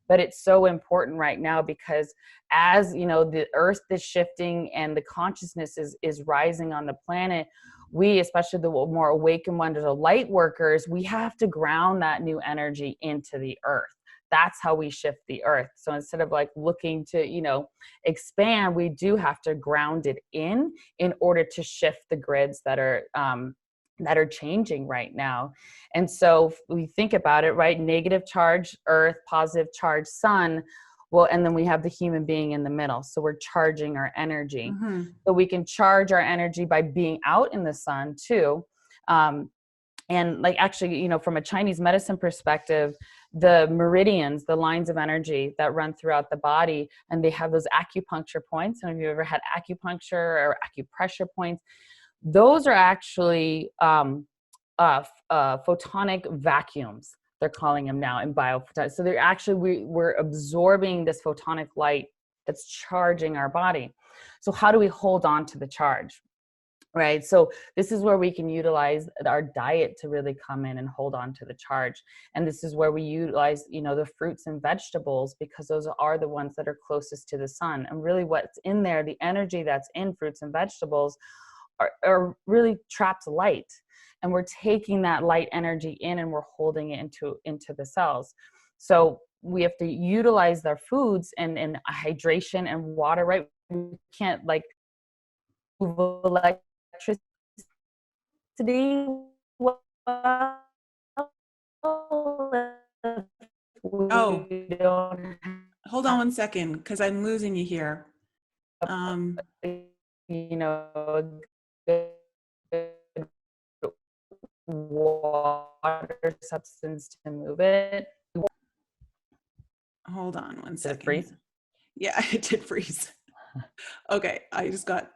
But it's so important right now because as, the earth is shifting and the consciousness is rising on the planet, we, especially the more awakened ones, the light workers, we have to ground that new energy into the earth. That's how we shift the earth. So instead of like looking to, expand, we do have to ground it in order to shift the grids that are changing right now. And so if we think about it, right? Negative charge earth, positive charge sun. Well, and then we have the human being in the middle. So we're charging our energy. Mm-hmm. So we can charge our energy by being out in the sun too. And like actually, from a Chinese medicine perspective, the meridians, the lines of energy that run throughout the body, and they have those acupuncture points. And if you've ever had acupuncture or acupressure points, those are actually photonic vacuums. They're calling them now in biophotonics. So they're actually, we're absorbing this photonic light that's charging our body. So how do we hold on to the charge? Right. So this is where we can utilize our diet to really come in and hold on to the charge. And this is where we utilize, the fruits and vegetables, because those are the ones that are closest to the sun. And really what's in there, the energy that's in fruits and vegetables are really trapped light. And we're taking that light energy in and we're holding it into the cells. So we have to utilize their foods and hydration and water, right? We can't like move electricity Oh, we don't hold on one second, because I'm losing you here. Um, you know, a good water substance to move it. hold on one Did it second. freeze? Yeah, it did freeze. Okay,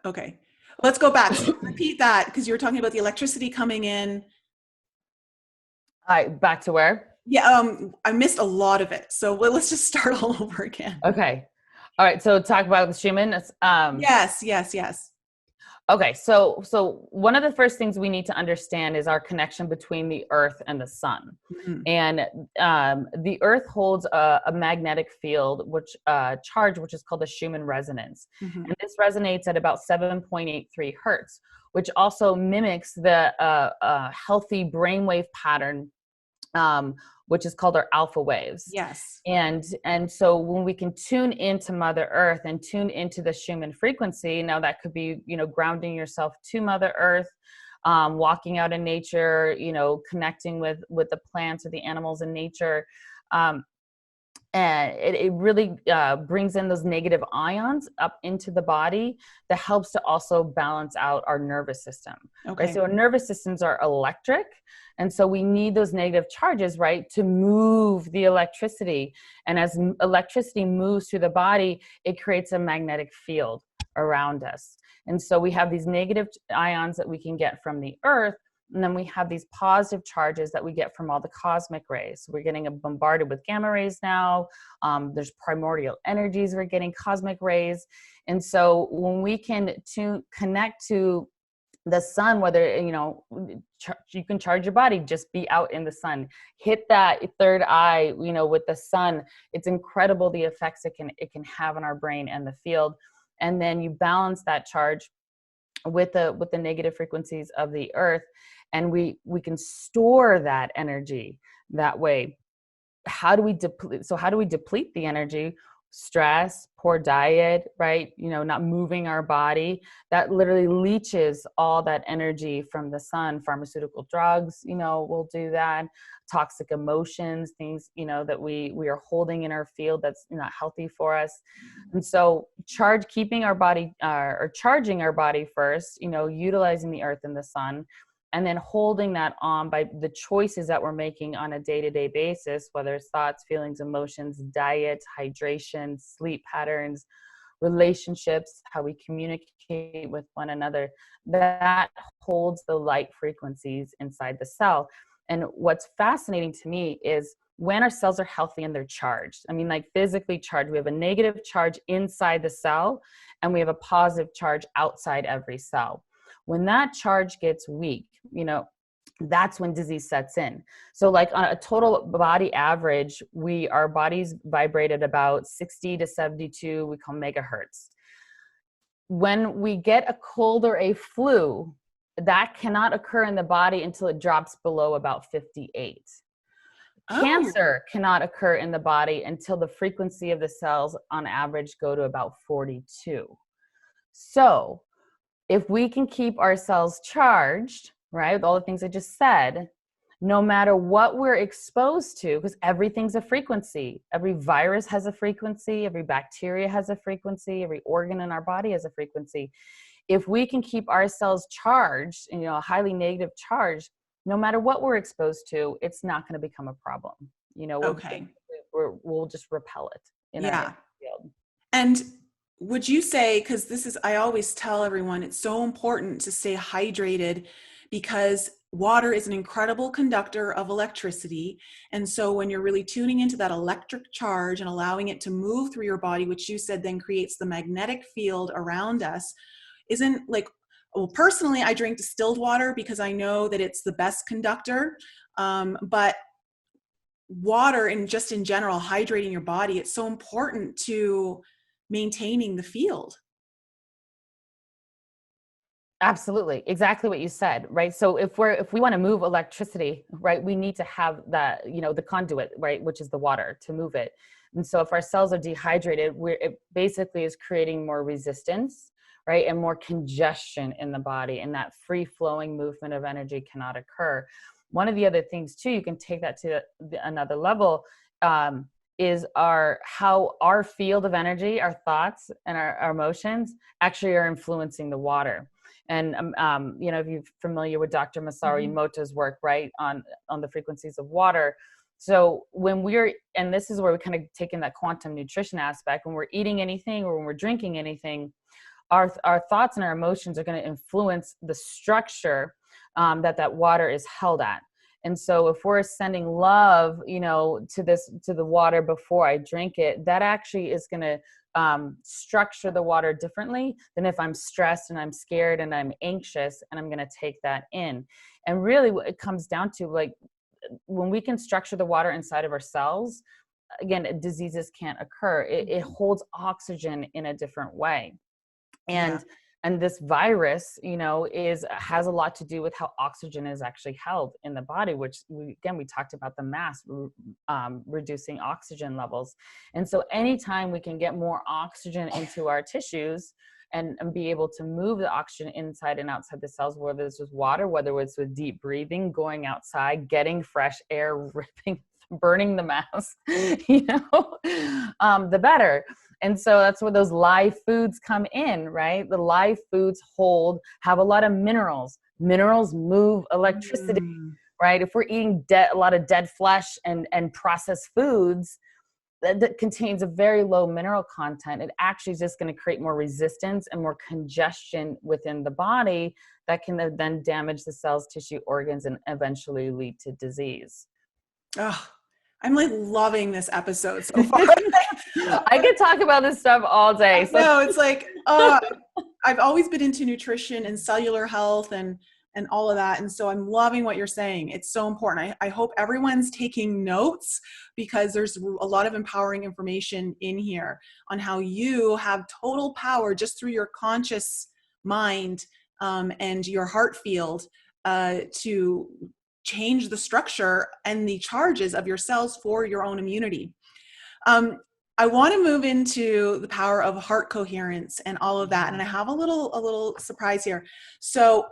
okay. Let's go back. So repeat that, because you were talking about the electricity coming in. All right, back to where? Yeah, I missed a lot of it. So let's just start all over again. Okay. All right. So talk about the Schumann. Yes. Okay. So one of the first things we need to understand is our connection between the Earth and the Sun. Mhm. And the Earth holds a magnetic field, charge, which is called the Schumann resonance. Mhm. And this resonates at about 7.83 hertz, which also mimics the healthy brainwave pattern, which is called our alpha waves. Yes. And so when we can tune into Mother Earth and tune into the Schumann frequency, now that could be, grounding yourself to Mother Earth, walking out in nature, connecting with the plants or the animals in nature. And it really brings in those negative ions up into the body that helps to also balance out our nervous system. Okay. Right? So our nervous systems are electric, and so we need those negative charges, right, to move the electricity. And as electricity moves through the body, it creates a magnetic field around us. And so we have these negative ions that we can get from the earth, and then we have these positive charges that we get from all the cosmic rays. We're getting bombarded with gamma rays now. There's primordial energies. We're getting cosmic rays. And so when we can connect to the sun, whether, you can charge your body, just be out in the sun, hit that third eye, with the sun. It's incredible the effects it can have on our brain and the field. And then you balance that charge with the negative frequencies of the earth, and we can store that energy that way. How do we deplete the energy? Stress, poor diet, right? Not moving our body. That literally leaches all that energy from the sun. Pharmaceutical drugs, will do that. Toxic emotions, things, that we are holding in our field that's not healthy for us. And so keeping our body or charging our body first, utilizing the earth and the sun, and then holding that on by the choices that we're making on a day-to-day basis, whether it's thoughts, feelings, emotions, diet, hydration, sleep patterns, relationships, how we communicate with one another, that holds the light frequencies inside the cell. And what's fascinating to me is when our cells are healthy and they're charged, like physically charged, we have a negative charge inside the cell and we have a positive charge outside every cell. When that charge gets weak, that's when disease sets in. So like on a total body average, our bodies vibrate at about 60 to 72, we call megahertz. When we get a cold or a flu, that cannot occur in the body until it drops below about 58. Cancer cannot occur in the body until the frequency of the cells on average go to about 42. So if we can keep our cells charged, right, with all the things I just said, no matter what we're exposed to, because everything's a frequency. Every virus has a frequency, every bacteria has a frequency, every organ in our body has a frequency. If we can keep our cells charged, a highly negative charge, no matter what we're exposed to, it's not going to become a problem. We'll just repel it in our field. And would you say, because I always tell everyone, it's so important to stay hydrated because water is an incredible conductor of electricity. And so when you're really tuning into that electric charge and allowing it to move through your body, which you said then creates the magnetic field around us, personally, I drink distilled water because I know that it's the best conductor. But water and just in general, hydrating your body, it's so important to maintaining the field. Absolutely. Exactly what you said, right? So if we want to move electricity, right, we need to have that, the conduit, right, which is the water to move it. And so if our cells are dehydrated, it basically is creating more resistance, right, and more congestion in the body, and that free flowing movement of energy cannot occur. One of the other things too, you can take that to another level, is how our field of energy, our thoughts and our emotions actually are influencing the water. And if you're familiar with Dr. Masaru Emoto's work, right, on the frequencies of water. So and this is where we kind of take in that quantum nutrition aspect, when we're eating anything or when we're drinking anything, our thoughts and our emotions are going to influence the structure that water is held at. And so if we're sending love, to the water before I drink it, that actually is going to structure the water differently than if I'm stressed and I'm scared and I'm anxious and I'm going to take that in. And really what it comes down to, like, when we can structure the water inside of our cells, again, diseases can't occur. It holds oxygen in a different way. And this virus, has a lot to do with how oxygen is actually held in the body, which we talked about the mass reducing oxygen levels. And so anytime we can get more oxygen into our tissues and be able to move the oxygen inside and outside the cells, whether it's with water, whether it's with deep breathing, going outside, getting fresh air, burning the mass, the better. And so that's where those live foods come in, right? The live foods have a lot of minerals. Minerals move electricity, right? If we're eating a lot of dead flesh and processed foods that contains a very low mineral content, it actually is just going to create more resistance and more congestion within the body that can then damage the cells, tissue, organs, and eventually lead to disease. Oh, I'm like loving this episode so far. I could talk about this stuff all day. So. No, it's like, I've always been into nutrition and cellular health and all of that. And so I'm loving what you're saying. It's so important. I hope everyone's taking notes, because there's a lot of empowering information in here on how you have total power just through your conscious mind and your heart field to change the structure and the charges of your cells for your own immunity. I want to move into the power of heart coherence and all of that. And I have a little surprise here. So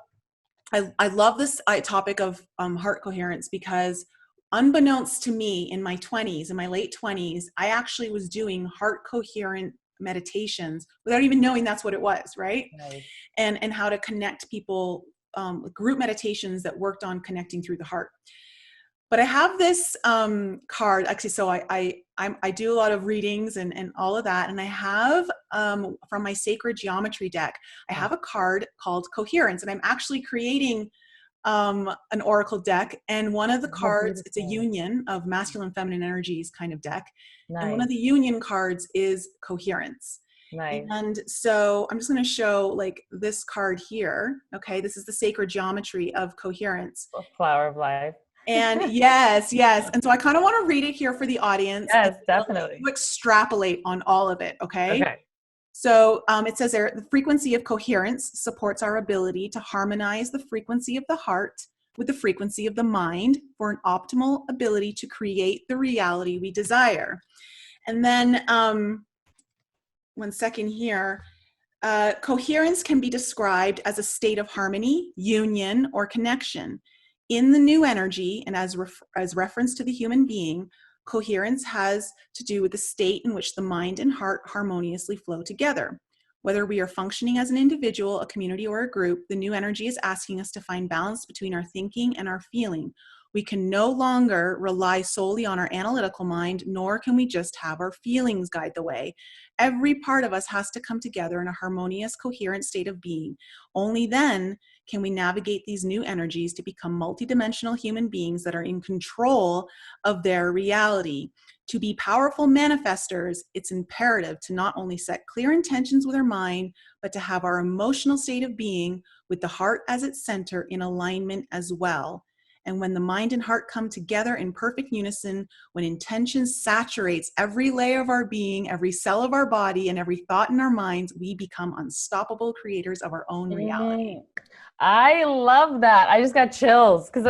I love this topic of heart coherence, because unbeknownst to me, in my late 20s, I actually was doing heart coherent meditations without even knowing that's what it was, right? And how to connect people, group meditations that worked on connecting through the heart. But I have this card, actually, so I do a lot of readings and all of that, and I have, from my sacred geometry deck, I have a card called Coherence, and I'm actually creating an oracle deck, and one of the cards, it's a union of masculine, feminine energies kind of deck, and one of the union cards is Coherence. And so I'm just going to show like this card here. Okay, this is the sacred geometry of Coherence. Flower of life. And yes. And so I kind of want to read it here for the audience. Yes, definitely. To extrapolate on all of it. Okay. So it says there, the frequency of coherence supports our ability to harmonize the frequency of the heart with the frequency of the mind for an optimal ability to create the reality we desire. And then one second here. Coherence can be described as a state of harmony, union, or connection. In the new energy, and as reference to the human being, coherence has to do with the state in which the mind and heart harmoniously flow together. Whether we are functioning as an individual, a community, or a group, the new energy is asking us to find balance between our thinking and our feeling. We can no longer rely solely on our analytical mind, nor can we just have our feelings guide the way. Every part of us has to come together in a harmonious, coherent state of being. Only then can we navigate these new energies to become multidimensional human beings that are in control of their reality. To be powerful manifestors, it's imperative to not only set clear intentions with our mind, but to have our emotional state of being with the heart as its center in alignment as well. And when the mind and heart come together in perfect unison, when intention saturates every layer of our being, every cell of our body, and every thought in our minds, we become unstoppable creators of our own reality. I love that. I just got chills, because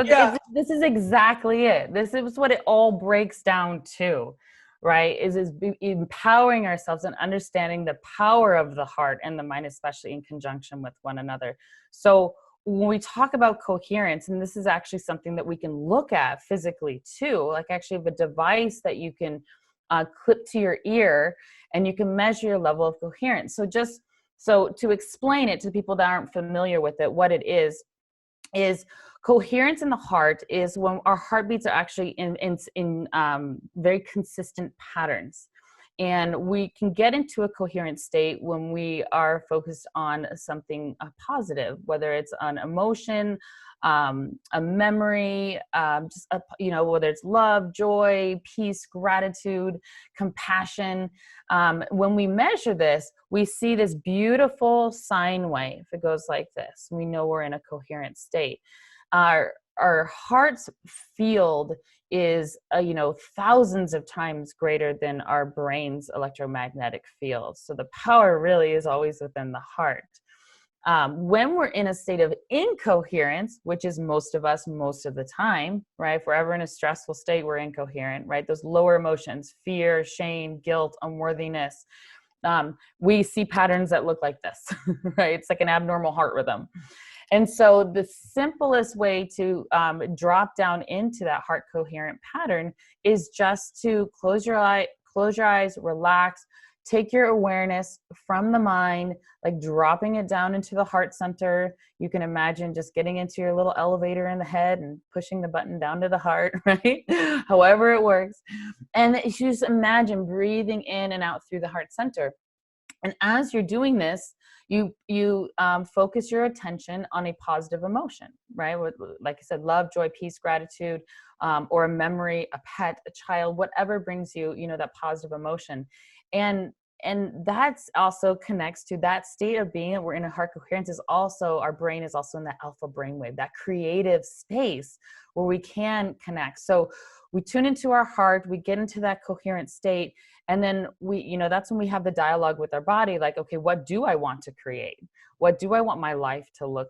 this is exactly it. This is what it all breaks down to, right? Is empowering ourselves and understanding the power of the heart and the mind, especially in conjunction with one another. So when we talk about coherence, and this is actually something that we can look at physically too, like actually have a device that you can clipped to your ear, and you can measure your level of coherence. So to explain it to people that aren't familiar with it, what it is coherence in the heart is when our heartbeats are actually in very consistent patterns. And we can get into a coherent state when we are focused on something positive, whether it's an emotion, a memory, whether it's love, joy, peace, gratitude, compassion. When we measure this, we see this beautiful sine wave. It goes like this. We know we're in a coherent state. Our heart's field is thousands of times greater than our brain's electromagnetic field. So the power really is always within the heart. When we're in a state of incoherence, which is most of us most of the time, right? If we're ever in a stressful state, we're incoherent, right? Those lower emotions, fear, shame, guilt, unworthiness. We see patterns that look like this, right? It's like an abnormal heart rhythm. And so the simplest way to drop down into that heart coherent pattern is just to close your eyes, relax, take your awareness from the mind, like dropping it down into the heart center. You can imagine just getting into your little elevator in the head and pushing the button down to the heart, right? However it works. And you just imagine breathing in and out through the heart center. And as you're doing this, you focus your attention on a positive emotion, right? Like I said, love, joy, peace, gratitude, or a memory, a pet, a child, whatever brings you, that positive emotion. And that's also connects to that state of being that we're in a heart coherence is also, our brain is also in that alpha brainwave, that creative space where we can connect. So we tune into our heart, we get into that coherent state, and then that's when we have the dialogue with our body, like, okay, what do I want to create? What do I want my life to look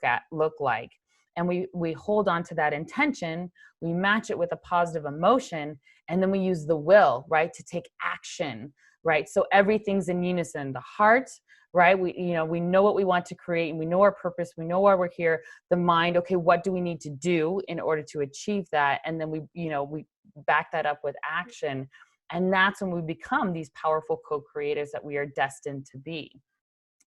like? And we hold on to that intention, we match it with a positive emotion, and then we use the will, right, to take action, right? So everything's in unison. The heart, right? We know what we want to create, and we know our purpose. We know why we're here. The mind, okay, what do we need to do in order to achieve that? And then we back that up with action. And that's when we become these powerful co-creators that we are destined to be.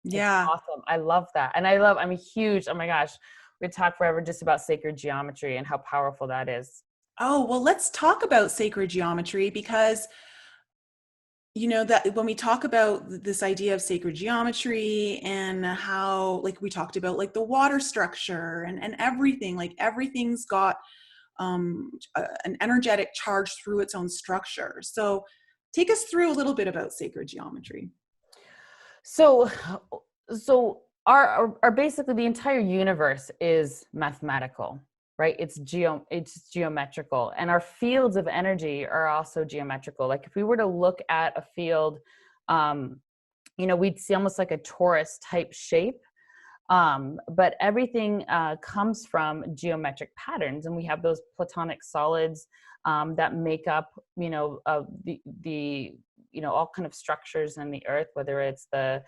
Yeah. It's awesome. I love that. And I'm a huge, oh my gosh, we could talk forever just about sacred geometry and how powerful that is. Oh, well, let's talk about sacred geometry, because that when we talk about this idea of sacred geometry and how, like we talked about, like the water structure and everything, like everything's got an energetic charge through its own structure. So take us through a little bit about sacred geometry. So our basically the entire universe is mathematical, right? It's geometrical, and our fields of energy are also geometrical. Like if we were to look at a field, we'd see almost like a torus type shape. But everything comes from geometric patterns, and we have those platonic solids that make up, the all kind of structures in the earth, whether it's the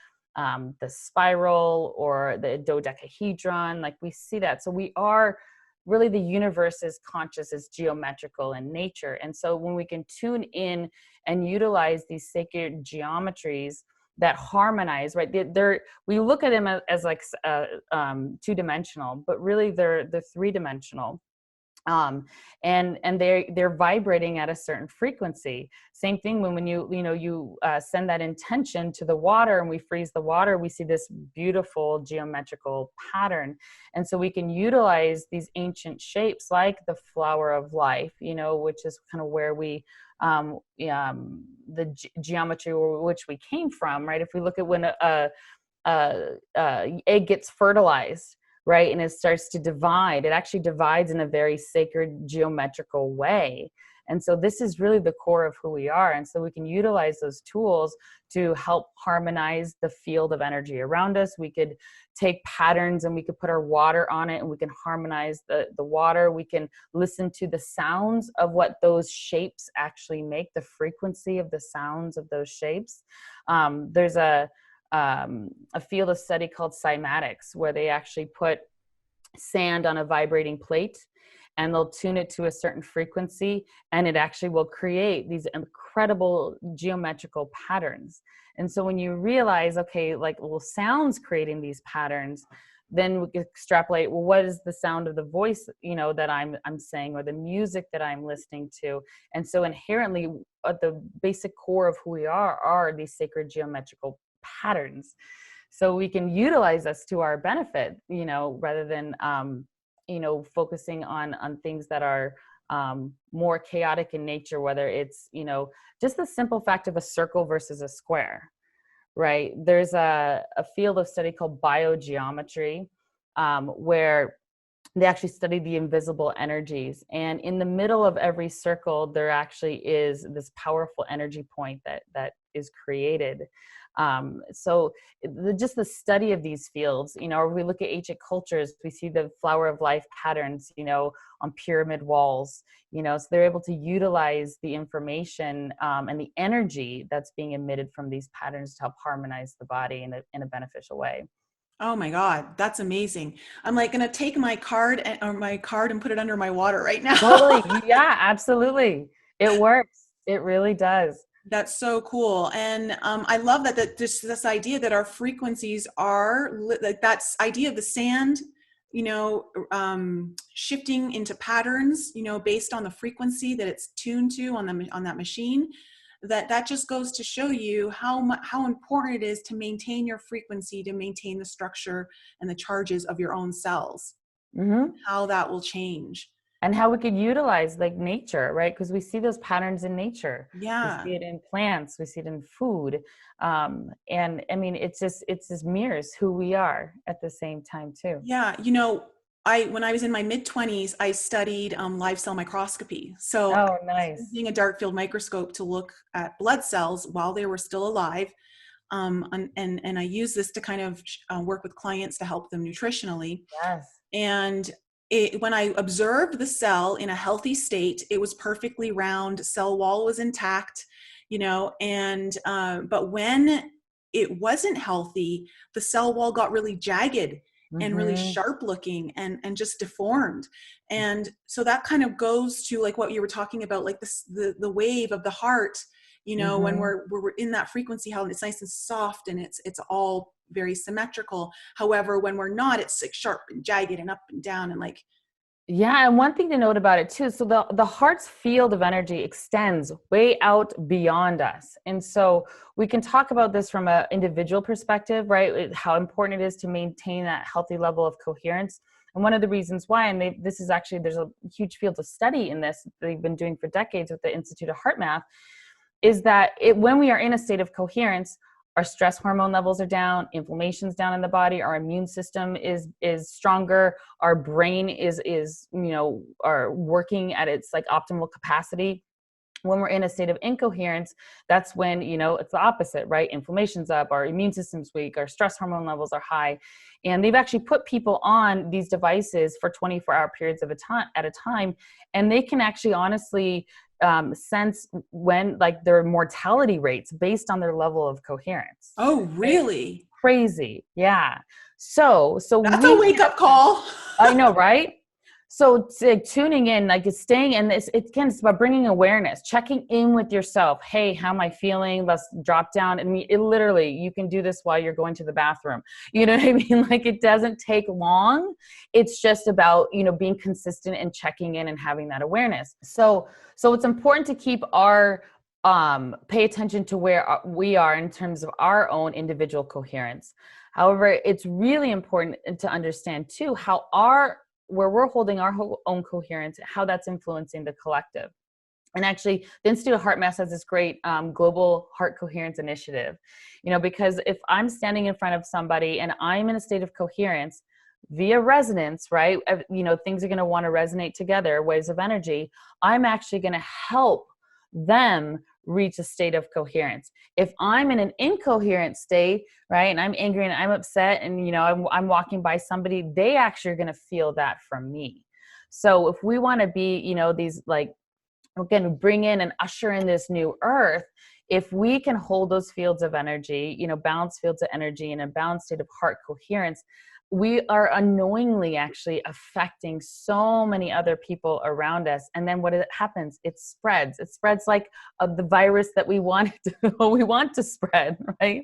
spiral or the dodecahedron. Like we see that. So we are really, the universe is conscious, is geometrical in nature. And so when we can tune in and utilize these sacred geometries that harmonize, right? We look at them as like two-dimensional, but really they're three-dimensional. And they're vibrating at a certain frequency. Same thing when you send that intention to the water and we freeze the water, we see this beautiful geometrical pattern. And so we can utilize these ancient shapes like the flower of life, which is kind of where the geometry which we came from, right? If we look at when a egg gets fertilized, right, and it starts to divide, it actually divides in a very sacred geometrical way. And so this is really the core of who we are. And so we can utilize those tools to help harmonize the field of energy around us. We could take patterns and we could put our water on it and we can harmonize the water. We can listen to the sounds of what those shapes actually make, the frequency of the sounds of those shapes. There's a field of study called cymatics, where they actually put sand on a vibrating plate, and they'll tune it to a certain frequency, and it actually will create these incredible geometrical patterns. And so when you realize, okay, like, well, sound's creating these patterns, then we extrapolate, well, what is the sound of the voice, that I'm saying, or the music that I'm listening to? And so inherently, at the basic core of who we are these sacred geometrical patterns. So we can utilize us to our benefit, rather than, focusing on things that are more chaotic in nature, whether it's, just the simple fact of a circle versus a square. Right. There's a field of study called biogeometry, where they actually study the invisible energies. And in the middle of every circle, there actually is this powerful energy point that is created. So just the study of these fields, or we look at ancient cultures, we see the flower of life patterns, on pyramid walls, so they're able to utilize the information and the energy that's being emitted from these patterns to help harmonize the body in a beneficial way. Oh my God, that's amazing. I'm like going to take my card and put it under my water right now. Totally. Yeah, absolutely. It works. It really does. That's so cool. And I love that just this idea that our frequencies are like that's idea of the sand, shifting into patterns, based on the frequency that it's tuned to on that machine. That just goes to show you how important it is to maintain your frequency, to maintain the structure and the charges of your own cells, how that will change. And how we could utilize like nature, right? Because we see those patterns in nature. Yeah. We see it in plants, we see it in food. And I mean, it's just mirrors who we are at the same time too. Yeah. When I was in my mid-20s, I studied live cell microscopy. So I Oh, was nice. using a dark field microscope to look at blood cells while they were still alive. And I use this to kind of work with clients to help them nutritionally. Yes. And when I observed the cell in a healthy state, it was perfectly round, cell wall was intact, but when it wasn't healthy, the cell wall got really jagged and really sharp looking and just deformed. And so that kind of goes to like what you were talking about, like the wave of the heart, when we're in that frequency, how it's nice and soft and it's all very symmetrical. However, when we're not, it's like sharp and jagged and up and down and like. Yeah, and one thing to note about it too, so the heart's field of energy extends way out beyond us. And so we can talk about this from an individual perspective, right? How important it is to maintain that healthy level of coherence. And one of the reasons why, and there's a huge field of study in this that they've been doing for decades with the Institute of Heart Math, is that when we are in a state of coherence, our stress hormone levels are down, inflammation's down in the body, our immune system is stronger, our brain is are working at its like optimal capacity. When we're in a state of incoherence, that's when, it's the opposite, right? Inflammation's up, our immune system's weak, our stress hormone levels are high. And they've actually put people on these devices for 24-hour periods at a time. And they can actually honestly sense when like their mortality rates based on their level of coherence. Oh, really? Right? Crazy. Yeah. So that's a wake up call. I know, right? So tuning in, like it's staying in this, it's about bringing awareness, checking in with yourself. Hey, how am I feeling? Let's drop down. I mean, literally, you can do this while you're going to the bathroom. You know what I mean? Like it doesn't take long. It's just about, being consistent and checking in and having that awareness. So it's important to keep pay attention to where we are in terms of our own individual coherence. However, it's really important to understand too, where we're holding our own coherence, how that's influencing the collective. And actually, the Institute of Heart Math has this great global heart coherence initiative, because if I'm standing in front of somebody and I'm in a state of coherence via resonance, right? Things are going to want to resonate together, waves of energy. I'm actually going to help them reach a state of coherence. If I'm in an incoherent state, right, and I'm angry and I'm upset and, I'm walking by somebody, they actually are going to feel that from me. So if we want to be, these like, we're going to bring in and usher in this new earth, if we can hold those fields of energy, balanced fields of energy in a balanced state of heart coherence, we are unknowingly actually affecting so many other people around us. And then what happens? It spreads. It spreads like the virus that we want we want to spread, right?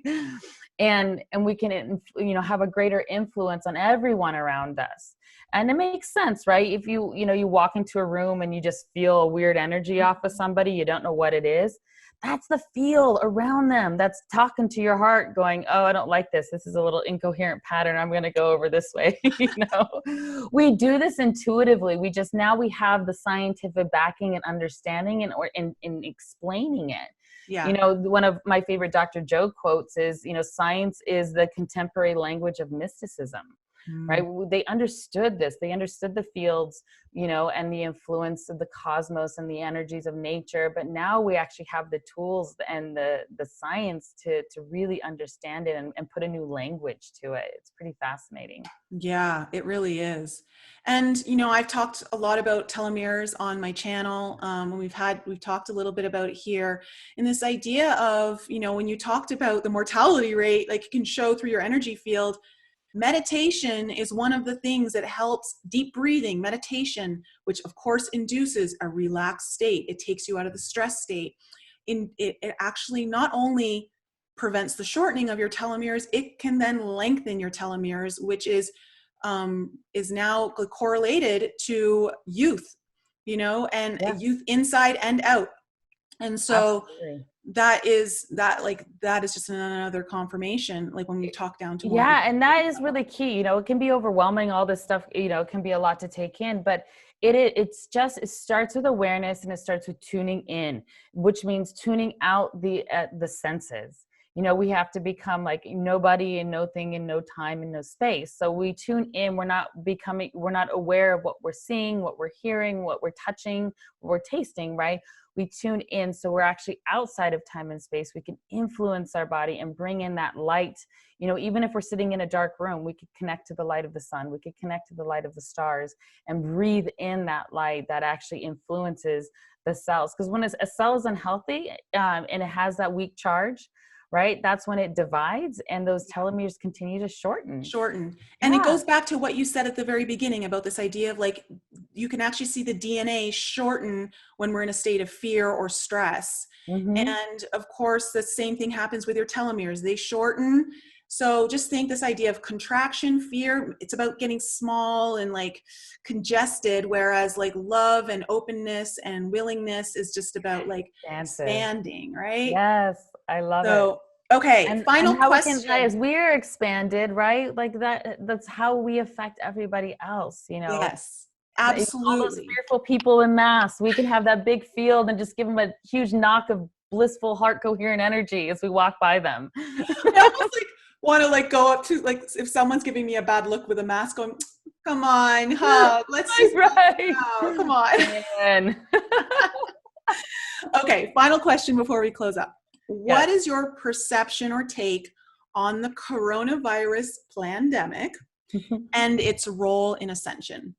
And we can, have a greater influence on everyone around us. And it makes sense, right? If you walk into a room and you just feel a weird energy off of somebody, you don't know what it is. That's the field around them that's talking to your heart going, oh, I don't like this. This is a little incoherent pattern. I'm going to go over this way. We do this intuitively. Now we have the scientific backing and understanding and explaining it. Yeah. One of my favorite Dr. Joe quotes is, science is the contemporary language of mysticism. Right? They understood this. They understood the fields, and the influence of the cosmos and the energies of nature. But now we actually have the tools and the science to really understand it and put a new language to it. It's pretty fascinating. Yeah, it really is. And, I've talked a lot about telomeres on my channel. And we've talked a little bit about it here. And this idea of, when you talked about the mortality rate, like you can show through your energy field, meditation is one of the things that helps. Deep breathing, meditation, which of course induces a relaxed state. It takes you out of the stress state. It actually not only prevents the shortening of your telomeres, it can then lengthen your telomeres, which is now correlated to youth, and youth inside and out. And so Absolutely. that is just another confirmation, like when we talk down to and that is really key. It can be overwhelming, all this stuff, it can be a lot to take in, but it starts with awareness, and it starts with tuning in, which means tuning out the senses. We have to become like nobody and no thing and no time and no space. So we tune in. We're not aware of what we're seeing, what we're hearing, what we're touching, what we're tasting, right? We tune in. So we're actually outside of time and space. We can influence our body and bring in that light. Even if we're sitting in a dark room, we could connect to the light of the sun. We could connect to the light of the stars and breathe in that light that actually influences the cells. Because when a cell is unhealthy and it has that weak charge, right, that's when it divides and those telomeres continue to shorten. And it goes back to what you said at the very beginning about this idea of like, you can actually see the DNA shorten when we're in a state of fear or stress. And of course, the same thing happens with your telomeres. They shorten. So just think this idea of contraction, fear, it's about getting small and like congested, whereas like love and openness and willingness is just about like expanding, right? Yes, I love it. Okay, and final how question. As we're expanded, right? Like that's how we affect everybody else, Yes, absolutely. All those fearful people in mass, we can have that big field and just give them a huge knock of blissful, heart coherent energy as we walk by them. I almost like want to like go up to, like, if someone's giving me a bad look with a mask, going, come on, hug, let's just come on. Okay, final question before we close up. What is your perception or take on the coronavirus pandemic and its role in ascension?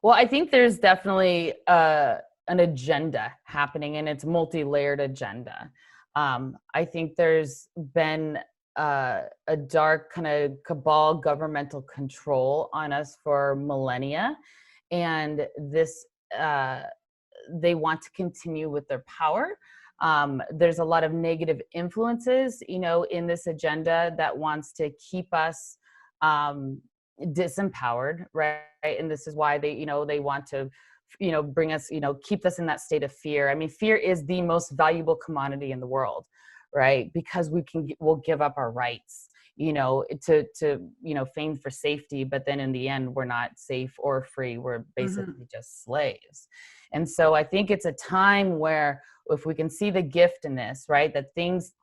Well, I think there's definitely an agenda happening, and it's multi-layered agenda. I think there's been a dark kind of cabal governmental control on us for millennia, and this they want to continue with their power. There's a lot of negative influences, in this agenda that wants to keep us disempowered, right? And this is why they want to, bring us, keep us in that state of fear. I mean, fear is the most valuable commodity in the world, right? Because we'll give up our rights, to feign for safety, but then in the end, we're not safe or free. We're basically just slaves. And so I think it's a time where if we can see the gift in this, right, that things,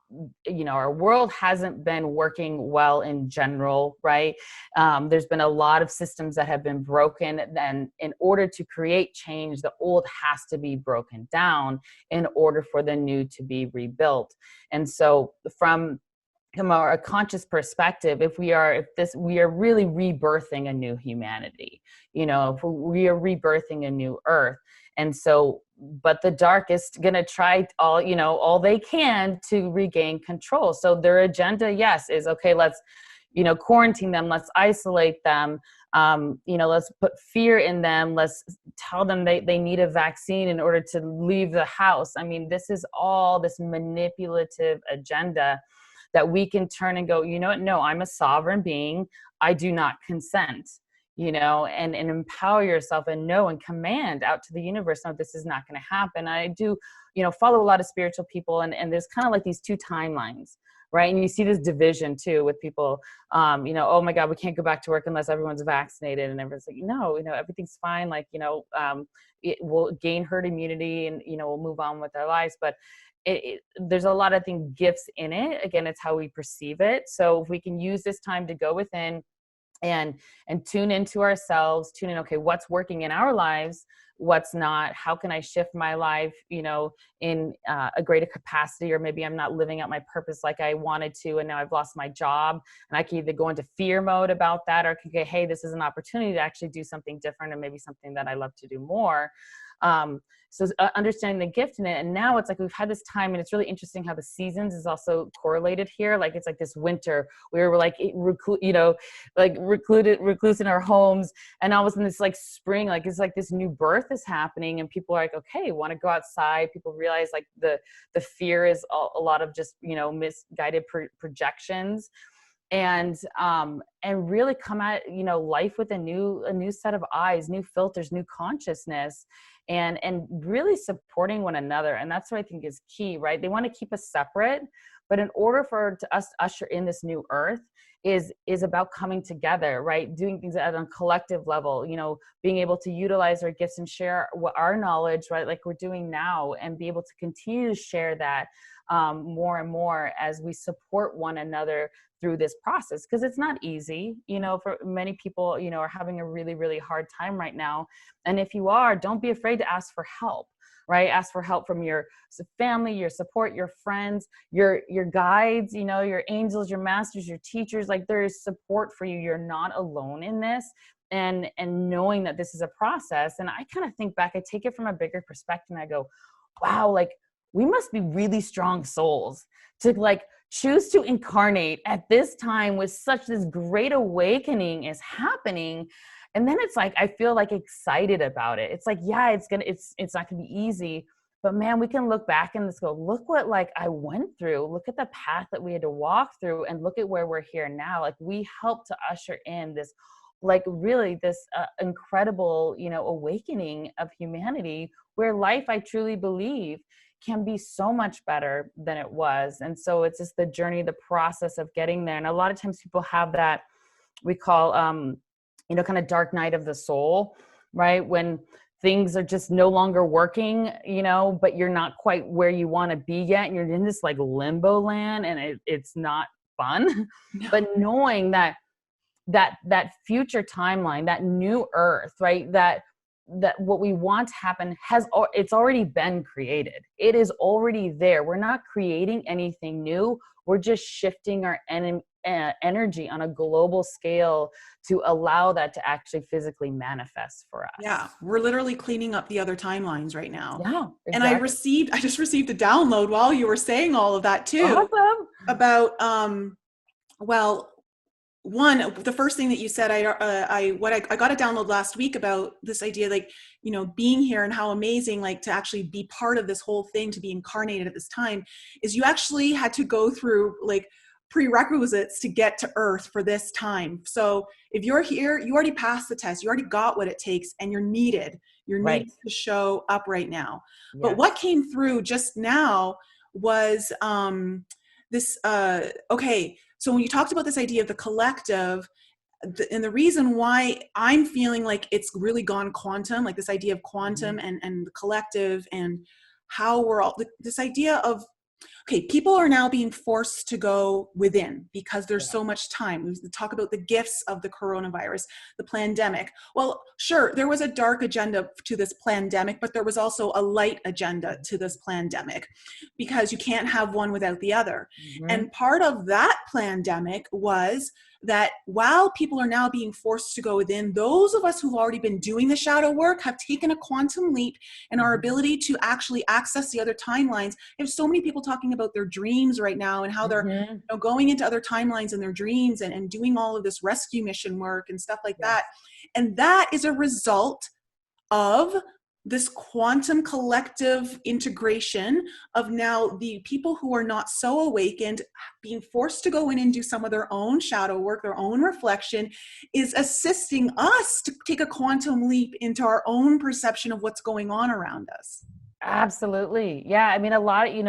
our world hasn't been working well in general, right? There's been a lot of systems that have been broken. And in order to create change, the old has to be broken down in order for the new to be rebuilt. And so from a conscious perspective, we are really rebirthing a new humanity, if we are rebirthing a new earth. And so, but the dark is going to try all they can to regain control. So their agenda, yes, is okay, let's, quarantine them, let's isolate them, let's put fear in them, let's tell them they need a vaccine in order to leave the house. I mean, this is all this manipulative agenda that we can turn and go, you know what, no, I'm a sovereign being, I do not consent, and empower yourself and know and command out to the universe, no, this is not going to happen. I do, follow a lot of spiritual people, and there's kind of like these two timelines, right? And you see this division too with people, oh my God, we can't go back to work unless everyone's vaccinated. And everyone's like, no, everything's fine. Like, it will gain herd immunity and, we'll move on with our lives. But there's a lot of gifts in it. Again, it's how we perceive it. So if we can use this time to go within and tune into ourselves, tune in, okay, what's working in our lives, what's not, how can I shift my life, in a greater capacity, or maybe I'm not living out my purpose like I wanted to, and now I've lost my job, and I can either go into fear mode about that, or I can go, hey, this is an opportunity to actually do something different, and maybe something that I love to do more. So understanding the gift in it. And now it's like, we've had this time, and it's really interesting how the seasons is also correlated here. Like, it's like this winter where we're like, recluse in our homes. And all of a sudden it's like spring, like it's like this new birth is happening, and people are like, okay, want to go outside. People realize like the fear is a lot of just, misguided projections. And really come at, life with a new set of eyes, new filters, new consciousness, and really supporting one another. And that's what I think is key, right? They want to keep us separate, but in order for us to usher in this new earth is about coming together, right? Doing things at a collective level, being able to utilize our gifts and share our knowledge, right? Like we're doing now, and be able to continue to share that more and more as we support one another through this process. Because it's not easy, for many people, are having a really, really hard time right now. And if you are, don't be afraid to ask for help, right? Ask for help from your family, your support, your friends, your guides, your angels, your masters, your teachers. Like, there is support for you. You're not alone in this. And knowing that this is a process. And I kind of think back, I take it from a bigger perspective, and I go, wow, like, we must be really strong souls to like choose to incarnate at this time with such this great awakening is happening. And then it's like, I feel like excited about it. It's like, yeah, it's not gonna be easy, but man, we can look back and just go, look what like I went through, look at the path that we had to walk through, and look at where we're here now. Like, we helped to usher in this, like really this incredible, awakening of humanity, where life, I truly believe, can be so much better than it was. And so it's just the journey, the process of getting there. And a lot of times people have that we call, kind of dark night of the soul, right? When things are just no longer working, but you're not quite where you want to be yet. And you're in this like limbo land, and it's not fun. No. But knowing that future timeline, that new earth, right? That what we want to happen it's already been created. It is already there. We're not creating anything new. We're just shifting our energy on a global scale to allow that to actually physically manifest for us. Yeah. We're literally cleaning up the other timelines right now. Yeah. Exactly. And I just received a download while you were saying all of that too. Awesome. About, the first thing that you said, I got a download last week about this idea, like, being here and how amazing, like, to actually be part of this whole thing, to be incarnated at this time, is you actually had to go through like prerequisites to get to Earth for this time. So if you're here, you already passed the test, you already got what it takes, and you're needed to show up right now. Yes. But what came through just now was this, okay. So when you talked about this idea of the collective, and the reason why I'm feeling like it's really gone quantum, like this idea of quantum and the collective, and how we're all, this idea of, okay, people are now being forced to go within because there's so much time. We talk about the gifts of the coronavirus, the pandemic. Well, sure, there was a dark agenda to this pandemic, but there was also a light agenda to this pandemic, because you can't have one without the other. And part of that pandemic was that while people are now being forced to go within, those of us who've already been doing the shadow work have taken a quantum leap in our ability to actually access the other timelines. There's so many people talking about their dreams right now and how they're going into other timelines in their dreams and doing all of this rescue mission work and stuff like that. And that is a result of this quantum collective integration of now the people who are not so awakened being forced to go in and do some of their own shadow work, their own reflection, is assisting us to take a quantum leap into our own perception of what's going on around us. Absolutely. Yeah. I mean, a lot, you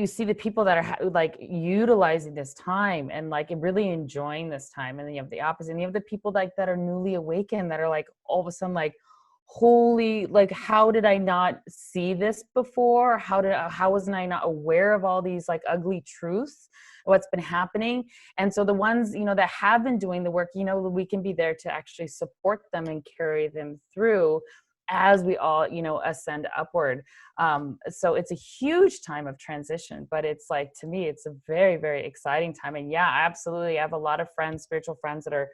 see the people that are like utilizing this time and like really enjoying this time. And then you have the opposite. And you have the people like that are newly awakened that are like all of a sudden like, holy, like, how did I not see this before? How wasn't I not aware of all these like ugly truths, what's been happening? And so the ones, that have been doing the work, we can be there to actually support them and carry them through as we all, ascend upward. So it's a huge time of transition, but it's like, to me, it's a very, very exciting time. And yeah, absolutely. I have a lot of friends, spiritual friends that are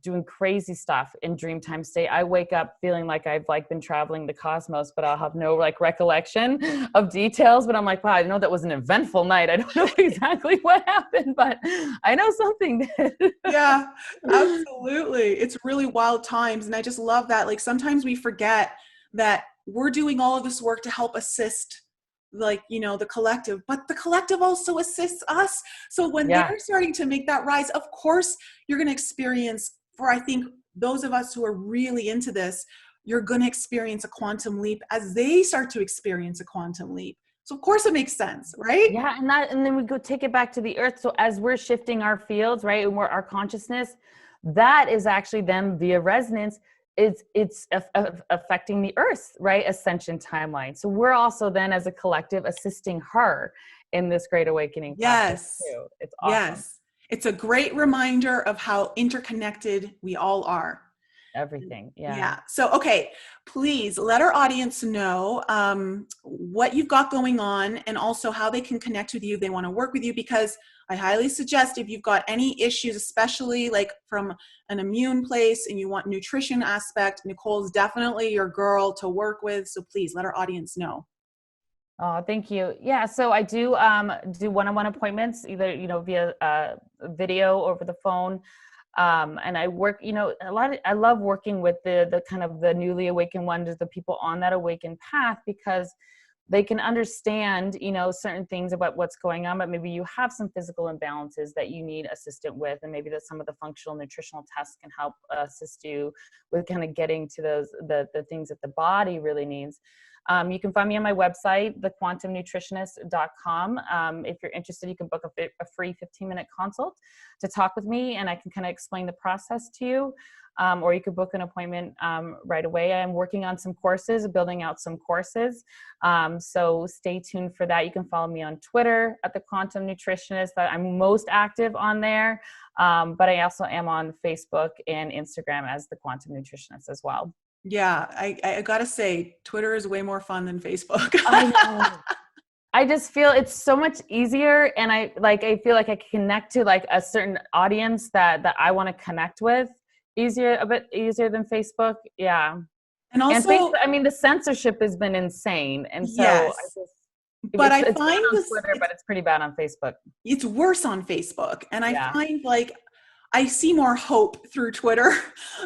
doing crazy stuff in dreamtime state. I wake up feeling like I've like been traveling the cosmos, but I'll have no like recollection of details. But I'm like, wow, I know that was an eventful night. I don't know exactly what happened, but I know something did. Yeah, absolutely. It's really wild times. And I just love that. Like sometimes we forget that we're doing all of this work to help assist the collective, but the collective also assists us. So when they're starting to make that rise, of course, you're going to experience, for I think those of us who are really into this, you're going to experience a quantum leap as they start to experience a quantum leap. So of course it makes sense, right? Yeah. And then we go take it back to the earth. So as we're shifting our fields, right, and our consciousness, that is actually then via resonance, it's affecting the earth's right ascension timeline. So we're also then as a collective assisting her in this great awakening process too. It's awesome. Yes. It's a great reminder of how interconnected we all are. Everything. Yeah. So, okay, please let our audience know what you've got going on and also how they can connect with you if they want to work with you, because I highly suggest if you've got any issues, especially like from an immune place and you want nutrition aspect, Nicole's definitely your girl to work with. So please let our audience know. Oh, thank you. Yeah. So I do do one-on-one appointments, either, via video or over the phone. And I work, I love working with the kind of the newly awakened ones, the people on that awakened path, because they can understand, certain things about what's going on, but maybe you have some physical imbalances that you need assistance with. And maybe that some of the functional nutritional tests can help assist you with kind of getting to those, the things that the body really needs. You can find me on my website, thequantumnutritionist.com. If you're interested, you can book a free 15-minute consult to talk with me, and I can kind of explain the process to you. Or you could book an appointment right away. I'm working on some courses, building out some courses. So stay tuned for that. You can follow me on Twitter at The Quantum Nutritionist. I'm most active on there. But I also am on Facebook and Instagram as The Quantum Nutritionist as well. Yeah, I gotta say, Twitter is way more fun than Facebook. I know. I just feel it's so much easier, and I feel like I connect to like a certain audience that I want to connect with a bit easier than Facebook. Yeah. And also, Facebook, I mean, the censorship has been insane, and so yes. it's bad on Twitter, but it's pretty bad on Facebook. It's worse on Facebook, and I find like I see more hope through Twitter,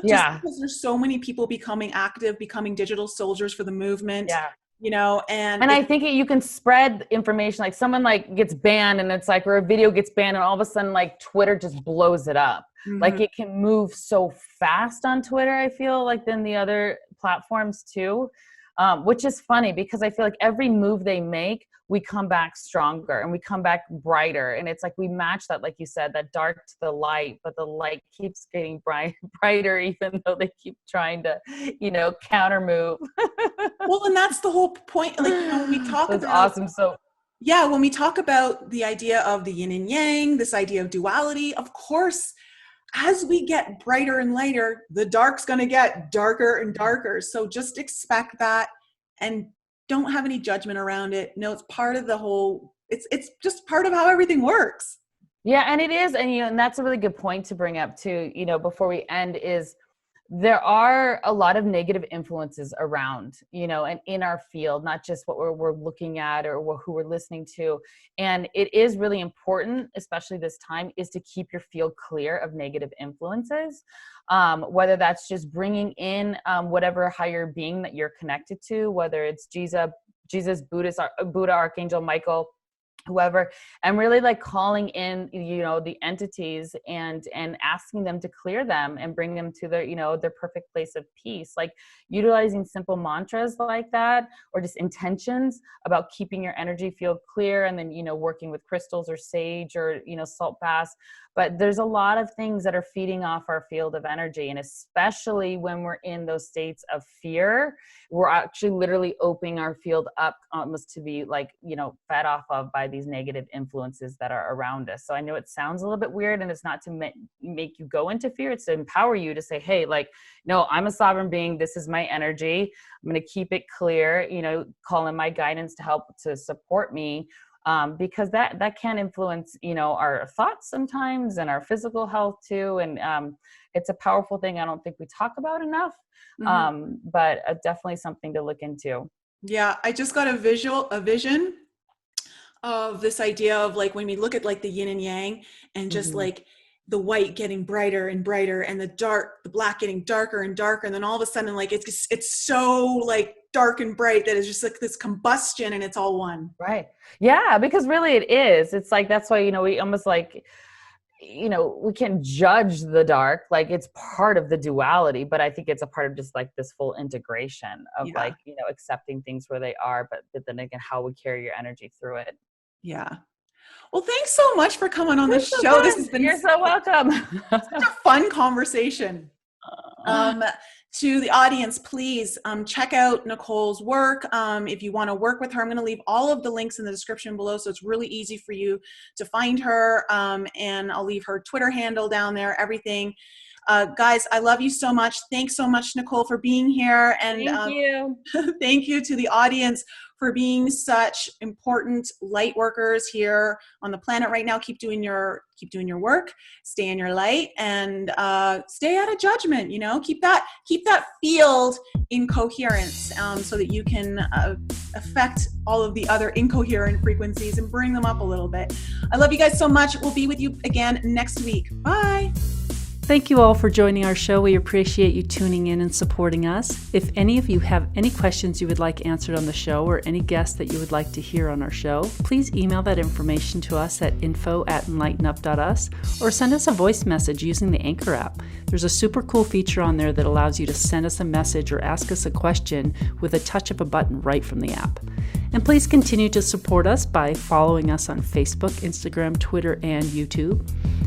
just because there's so many people becoming active, becoming digital soldiers for the movement. Yeah. And I think you can spread information, like someone like gets banned and it's like, or a video gets banned and all of a sudden like Twitter just blows it up. Mm-hmm. Like it can move so fast on Twitter, I feel like, than the other platforms too, which is funny because I feel like every move they make, we come back stronger and we come back brighter. And it's like we match that, like you said, that dark to the light, but the light keeps getting brighter, even though they keep trying to, counter move. Well, and that's the whole point. Like, when we talk that's about, awesome. So yeah, when we talk about the idea of the yin and yang, this idea of duality, of course, as we get brighter and lighter, the dark's going to get darker and darker. So just expect that and don't have any judgment around it. No, it's part of the whole, it's just part of how everything works. Yeah, and it is, and and that's a really good point to bring up too, before we end, is there are a lot of negative influences around, and in our field, not just what we're looking at or who we're listening to. And it is really important, especially this time, is to keep your field clear of negative influences. Whether that's just bringing in whatever higher being that you're connected to, whether it's Jesus, Buddha, Archangel Michael, whoever, and really like calling in the entities and asking them to clear them and bring them to their perfect place of peace, like utilizing simple mantras like that, or just intentions about keeping your energy field clear, and then working with crystals or sage or salt baths. But there's a lot of things that are feeding off our field of energy, and especially when we're in those states of fear, we're actually literally opening our field up almost to be like fed off of by these negative influences that are around us. So I know it sounds a little bit weird, and it's not to make you go into fear. It's to empower you to say, hey, like, no, I'm a sovereign being. This is my energy. I'm going to keep it clear, call in my guidance to help to support me. Because that can influence, our thoughts sometimes, and our physical health too. And it's a powerful thing I don't think we talk about enough, but definitely something to look into. Yeah, I just got a vision of this idea of like when we look at like the yin and yang, and just like the white getting brighter and brighter, and the black getting darker and darker, and then all of a sudden like it's so like dark and bright that it's just like this combustion, and it's all one. Right. Yeah, because really it is. It's like, that's why we almost like, we can't judge the dark, like it's part of the duality, but I think it's a part of just like this full integration of like accepting things where they are, but then again, how we carry your energy through it. Yeah. Well, thanks so much for coming on the show. This has been You're so welcome. such a fun conversation. To the audience, please check out Nicole's work. If you want to work with her, I'm going to leave all of the links in the description below, so it's really easy for you to find her. And I'll leave her Twitter handle down there, everything. Guys, I love you so much. Thanks so much, Nicole, for being here. And thank you. Thank you to the audience for being such important light workers here on the planet right now. Keep doing your work, stay in your light, and stay out of judgment. Keep that field in coherence, so that you can affect all of the other incoherent frequencies and bring them up a little bit. I love you guys so much. We'll be with you again next week. Bye. Thank you all for joining our show. We appreciate you tuning in and supporting us. If any of you have any questions you would like answered on the show, or any guests that you would like to hear on our show, please email that information to us at info@enlightenup.us, or send us a voice message using the Anchor app. There's a super cool feature on there that allows you to send us a message or ask us a question with a touch of a button right from the app. And please continue to support us by following us on Facebook, Instagram, Twitter, and YouTube.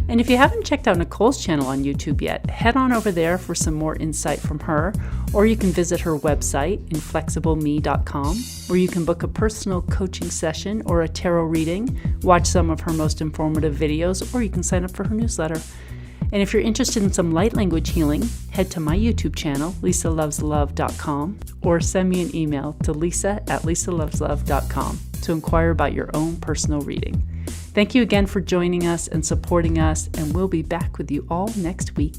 And if you haven't checked out Nicole's channel on YouTube yet, head on over there for some more insight from her, or you can visit her website, inflexibleme.com, where you can book a personal coaching session or a tarot reading, watch some of her most informative videos, or you can sign up for her newsletter. And if you're interested in some light language healing, head to my YouTube channel, lisaloveslove.com, or send me an email to lisa@lisaloveslove.com to inquire about your own personal reading. Thank you again for joining us and supporting us, and we'll be back with you all next week.